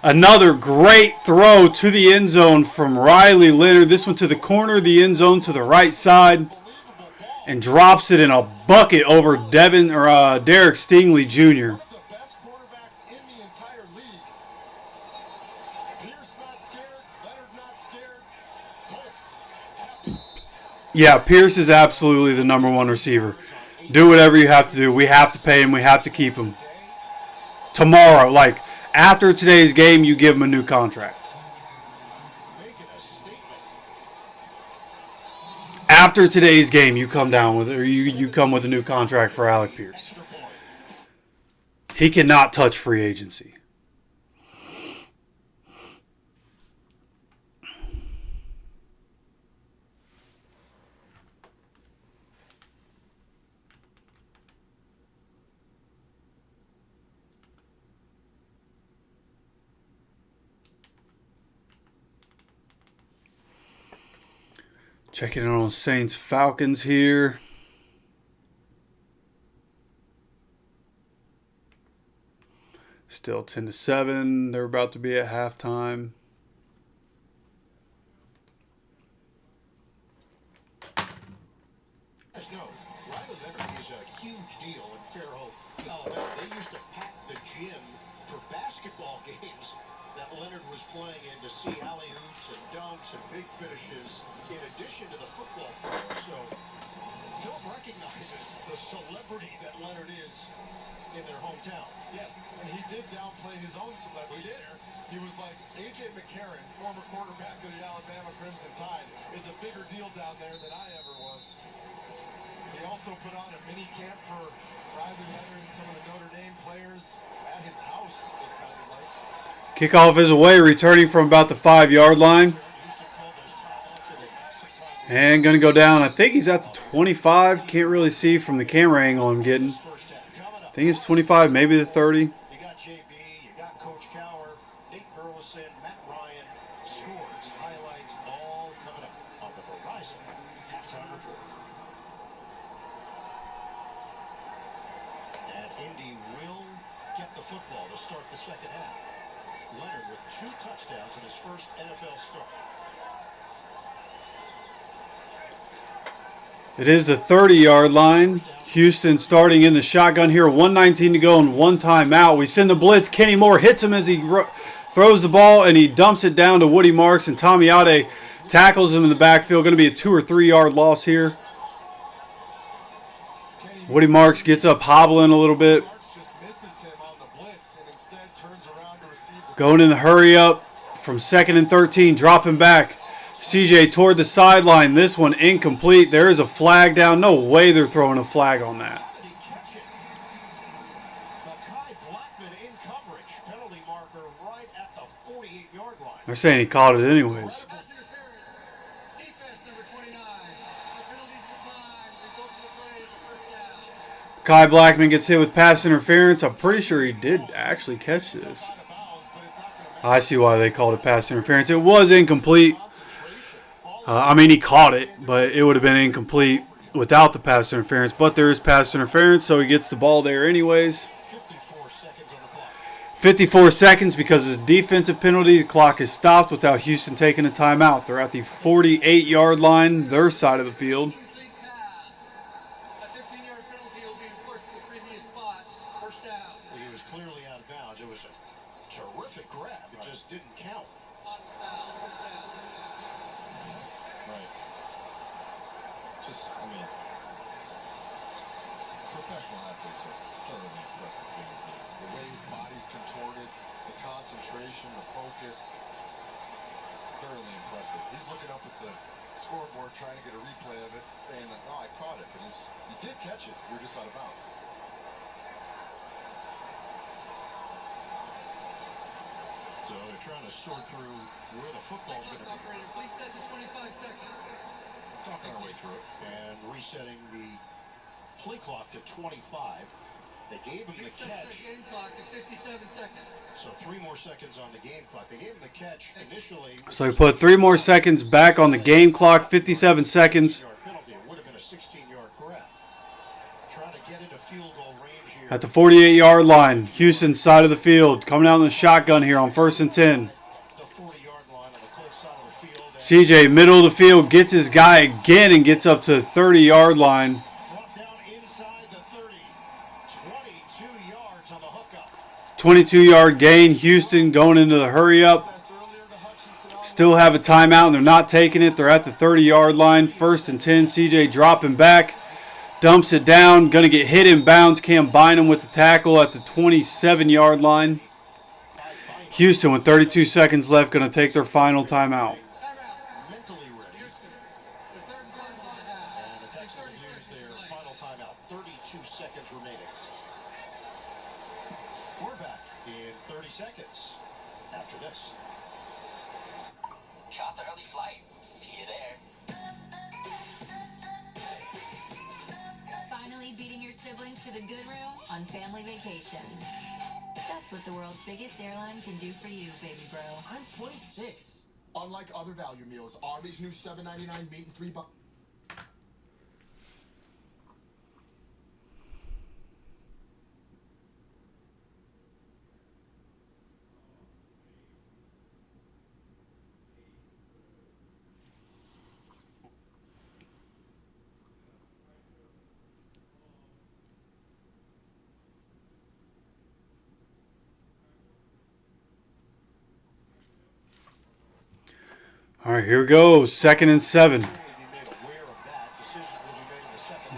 Another great throw to the end zone from Riley Leonard. This one to the corner of the end zone to the right side. And drops it in a bucket over Derek Stingley Jr. One of the best quarterbacks in the entire league. Pierce not scared, Leonard not scared. Colts happy. Yeah, Pierce is absolutely the number 1 receiver. Do whatever you have to do. We have to pay him. We have to keep him. Tomorrow, like after today's game, you give him a new contract. Making a statement. After today's game, you come down with, or you come with a new contract for Alec Pierce. He cannot touch free agency. Checking in on Saints Falcons here. Still 10-7. They're about to be at halftime. As you know, Riley Leonard is a huge deal in Fairhope, Alabama. They used to pack the gym for basketball games that Leonard was playing in to see alley-oops and dunks and big finishes in addition to the football part. So Phil recognizes the celebrity that Leonard is in their hometown. Yes, and he did downplay his own celebrity there. He was like, A.J. McCarron, former quarterback of the Alabama Crimson Tide, is a bigger deal down there than I ever was. He also put on a mini camp for Riley Leonard and some of the Notre Dame players at his house, it sounded like. Kickoff is away, returning from about the 5-yard line. And going to go down. I think he's at the 25. Can't really see from the camera angle I'm getting. I think it's 25, maybe the 30. You got JB, you got Coach Cower, Nate Burleson, Matt Ryan, scores, highlights, all coming up on the Verizon halftime report. And Indy will get the football to start the second half. Leonard with 2 touchdowns in his first NFL start. It is the 30-yard line. Houston starting in the shotgun here. 1:19 to go and 1 timeout. We send the blitz. Kenny Moore hits him as he throws the ball, and he dumps it down to Woody Marks, and Tommy Ade tackles him in the backfield. Going to be a 2 or 3 yard loss here. Woody Marks gets up hobbling a little bit. Going in the hurry up from 2nd and 13, dropping back. CJ toward the sideline. This one incomplete. There is a flag down. No way they're throwing a flag on that. They're saying he caught it anyways. Kai Blackman gets hit with pass interference. I'm pretty sure he did actually catch this. I see why they called it pass interference. It was incomplete. I mean, he caught it, but it would have been incomplete without the pass interference. But there is pass interference, so he gets the ball there anyways. 54 seconds because of the defensive penalty. The clock is stopped without Houston taking a timeout. They're at the 48-yard line, their side of the field. He was clearly out of bounds. It was a terrific grab. It just didn't count. Right. Just, I mean, professional athletes are thoroughly impressive human beings. The way his body's contorted, the concentration, the focus, thoroughly impressive. He's looking up at the scoreboard trying to get a replay of it, saying that, no, I caught it, but you did catch it. You're just out of bounds. So they're trying to sort through where the football's going to be. Please set to 25 seconds. Talking our way through it. And resetting the play clock to 25. They gave him the catch. Game clock to 57 seconds. So 3 more seconds on the game clock. They gave him the catch initially. So he put 3 more seconds back on the game clock, 57 seconds. Penalty. It would have been a 16-yard grab. Trying to get into field goal range here. At the 48-yard line, Houston side of the field, coming out in the shotgun here on 1st and 10. The 40-yard line on the Colts side of the field. CJ, middle of the field, gets his guy again and gets up to the 30-yard line. Brought down inside the 30. 22 yards on the hookup. 22-yard gain. Houston going into the hurry up. Still have a timeout, and they're not taking it. They're at the 30-yard line. 1st and 10. CJ dropping back. Dumps it down. Going to get hit in bounds. Can't bind him with the tackle at the 27-yard line. Houston with 32 seconds left. Going to take their final timeout. Mentally ready. And the Texans use their final timeout. 32 seconds remaining. We're back in 30 seconds after this. Caught the early flight. See you there. Finally beating your siblings to the good room on family vacation. That's what the world's biggest airline can do for you, baby bro. I'm 26. Unlike other value meals, Arby's new $7.99 meat and $3. All right, here we go. 2nd and 7.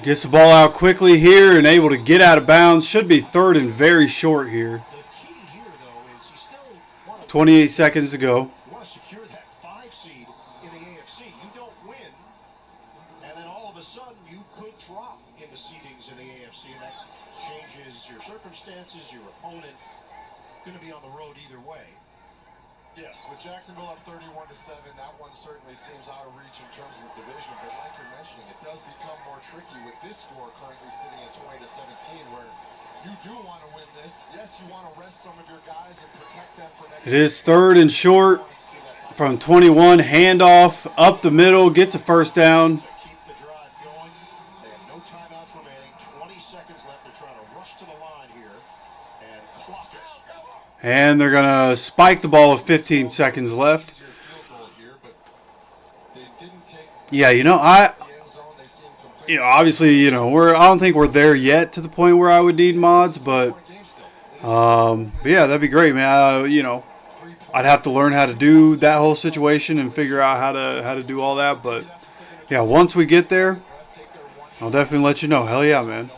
Gets the ball out quickly here and able to get out of bounds. Should be 3rd and very short here. 28 seconds to go. You want to secure that 5 seed in the AFC. You don't win, and then all of a sudden you could drop in the seedings in the AFC, and that changes your circumstances, your opponent. Going to be on the road either way. Yes, with Jacksonville up 31-7, that one certainly seems out of reach in terms of the division. But like you're mentioning, it does become more tricky with this score currently sitting at 20-17, where you do want to win this. Yes, you want to rest some of your guys and protect them for next. It is 3rd and short from 21. Handoff up the middle, gets a first down. Keep the drive going. They have no timeouts remaining. 20 seconds left. They're trying to rush to the line here and clock it. And they're going to spike the ball with 15 seconds left. Yeah, obviously, I don't think we're there yet to the point where I would need mods, but yeah, that'd be great, man. I'd have to learn how to do that whole situation and figure out how to do all that, but yeah, once we get there, I'll definitely let you know. Hell yeah, man.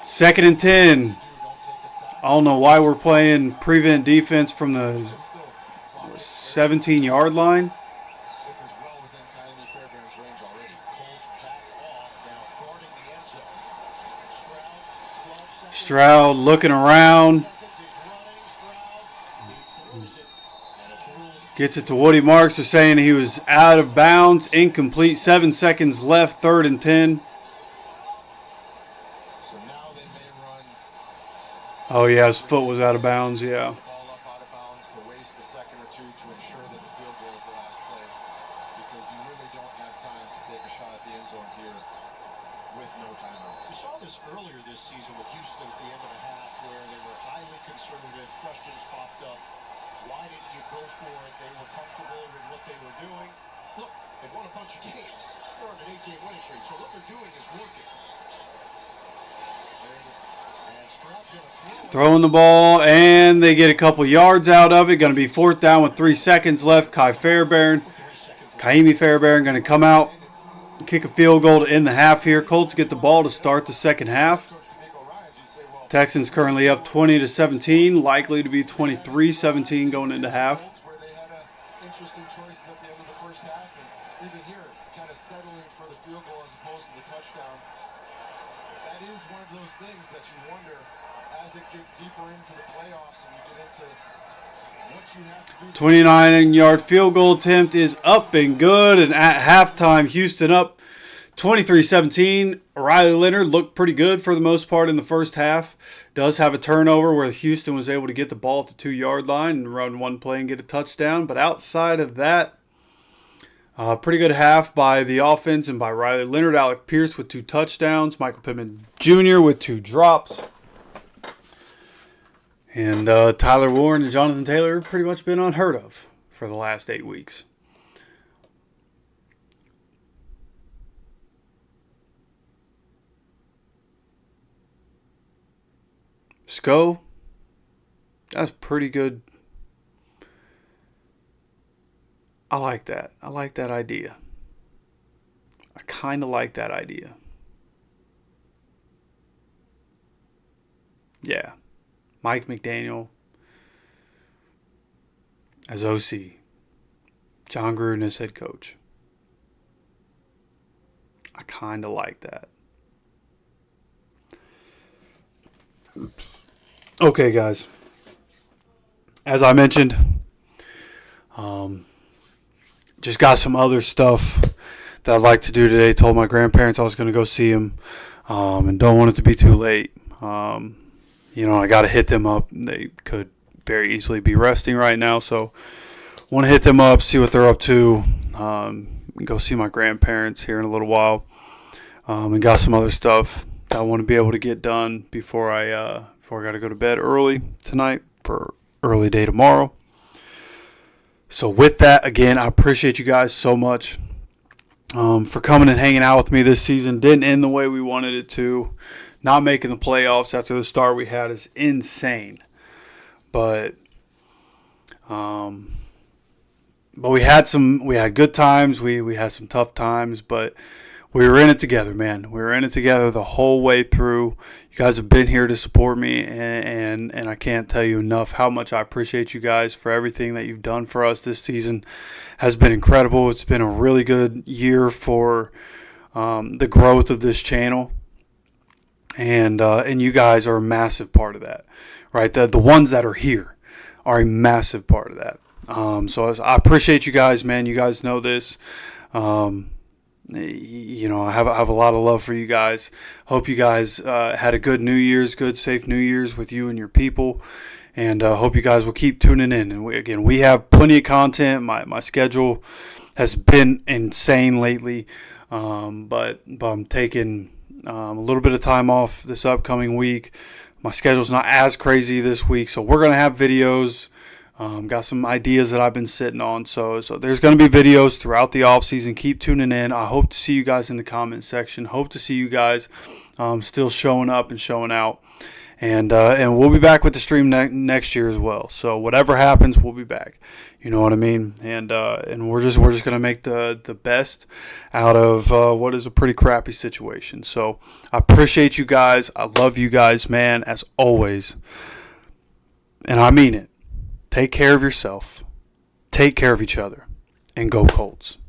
2nd and 10. I don't know why we're playing prevent defense from the 17-yard line. This is well within Kylie Fairbairn's range already. Colts back off now, guarding the end zone. Stroud, 12 seconds. Stroud looking around. He's running. Stroud, he throws it, and it's ruled. Gets it to Woody Marks. They're saying he was out of bounds. Incomplete. 7 seconds left. 3rd and 10. So now they may run Oh, yeah, his foot was out of bounds. Yeah. the ball up out of bounds to waste a second or two to ensure that the field goal is the last play, because you really don't have time to take a shot at the end zone here with no timeouts. We saw this earlier this season with Houston at the end of the half where they were highly conservative. Questions popped up. Why didn't you go for it? They were comfortable with what they were doing. Look, they won a bunch of games. They're on an 8-game winning streak, so what they're doing is working. And Stroud's gonna throw it. Throwing the ball, and they get a couple yards out of it. Going to be 4th down with 3 seconds left. Kaimi Fairbairn going to come out, kick a field goal to end the half here. Colts get the ball to start the second half. Texans currently up 20-17, likely to be 23-17 going into half. Where they had interesting choices at the end of the first half, and even here, kind of settling for the field goal as opposed to the touchdown. That is one of those things that you wonder as it gets deeper into the playoffs and you get into what you have to do. 29-yard field goal attempt is up and good, and at halftime, Houston up 23-17. Riley Leonard looked pretty good for the most part in the first half. Does have a turnover where Houston was able to get the ball at the 2-yard line and run one play and get a touchdown. But outside of that, pretty good half by the offense and by Riley Leonard. Alec Pierce with 2 touchdowns. Michael Pittman Jr. with 2 drops. And Tyler Warren and Jonathan Taylor have pretty much been unheard of for the last 8 weeks. Sko, that's pretty good. I like that. I like that idea. I kind of like that idea. Yeah. Mike McDaniel as OC. John Gruden as head coach. I kind of like that. Okay, guys. As I mentioned, just got some other stuff that I'd like to do today. Told my grandparents I was going to go see them, and don't want it to be too late. I got to hit them up. They could very easily be resting right now, so want to hit them up, see what they're up to. Go see my grandparents here in a little while, and got some other stuff that I want to be able to get done before I got to go to bed early tonight for early day tomorrow. So with that, again, I appreciate you guys so much for coming and hanging out with me this season. Didn't end the way we wanted it to. Not making the playoffs after the start we had is insane. But we had good times. We had some tough times, but we were in it together, man. We were in it together the whole way through. You guys have been here to support me, and I can't tell you enough how much I appreciate you guys for everything that you've done for us this season. Has been incredible. It's been a really good year for the growth of this channel, and you guys are a massive part of that. right? The ones that are here are a massive part of that. So I appreciate you guys, man. You guys know this. You know, I have a lot of love for you guys. Hope you guys had a good New Year's, good safe New Year's with you and your people, and hope you guys will keep tuning in. And we have plenty of content. My schedule has been insane lately, but I'm taking a little bit of time off this upcoming week. My schedule's not as crazy this week, so we're gonna have videos. Got some ideas that I've been sitting on. So there's going to be videos throughout the offseason. Keep tuning in. I hope to see you guys in the comment section. Hope to see you guys still showing up and showing out. And we'll be back with the stream next year as well. So whatever happens, we'll be back. You know what I mean? And we're just going to make the best out of what is a pretty crappy situation. So I appreciate you guys. I love you guys, man, as always. And I mean it. Take care of yourself, take care of each other, and go Colts.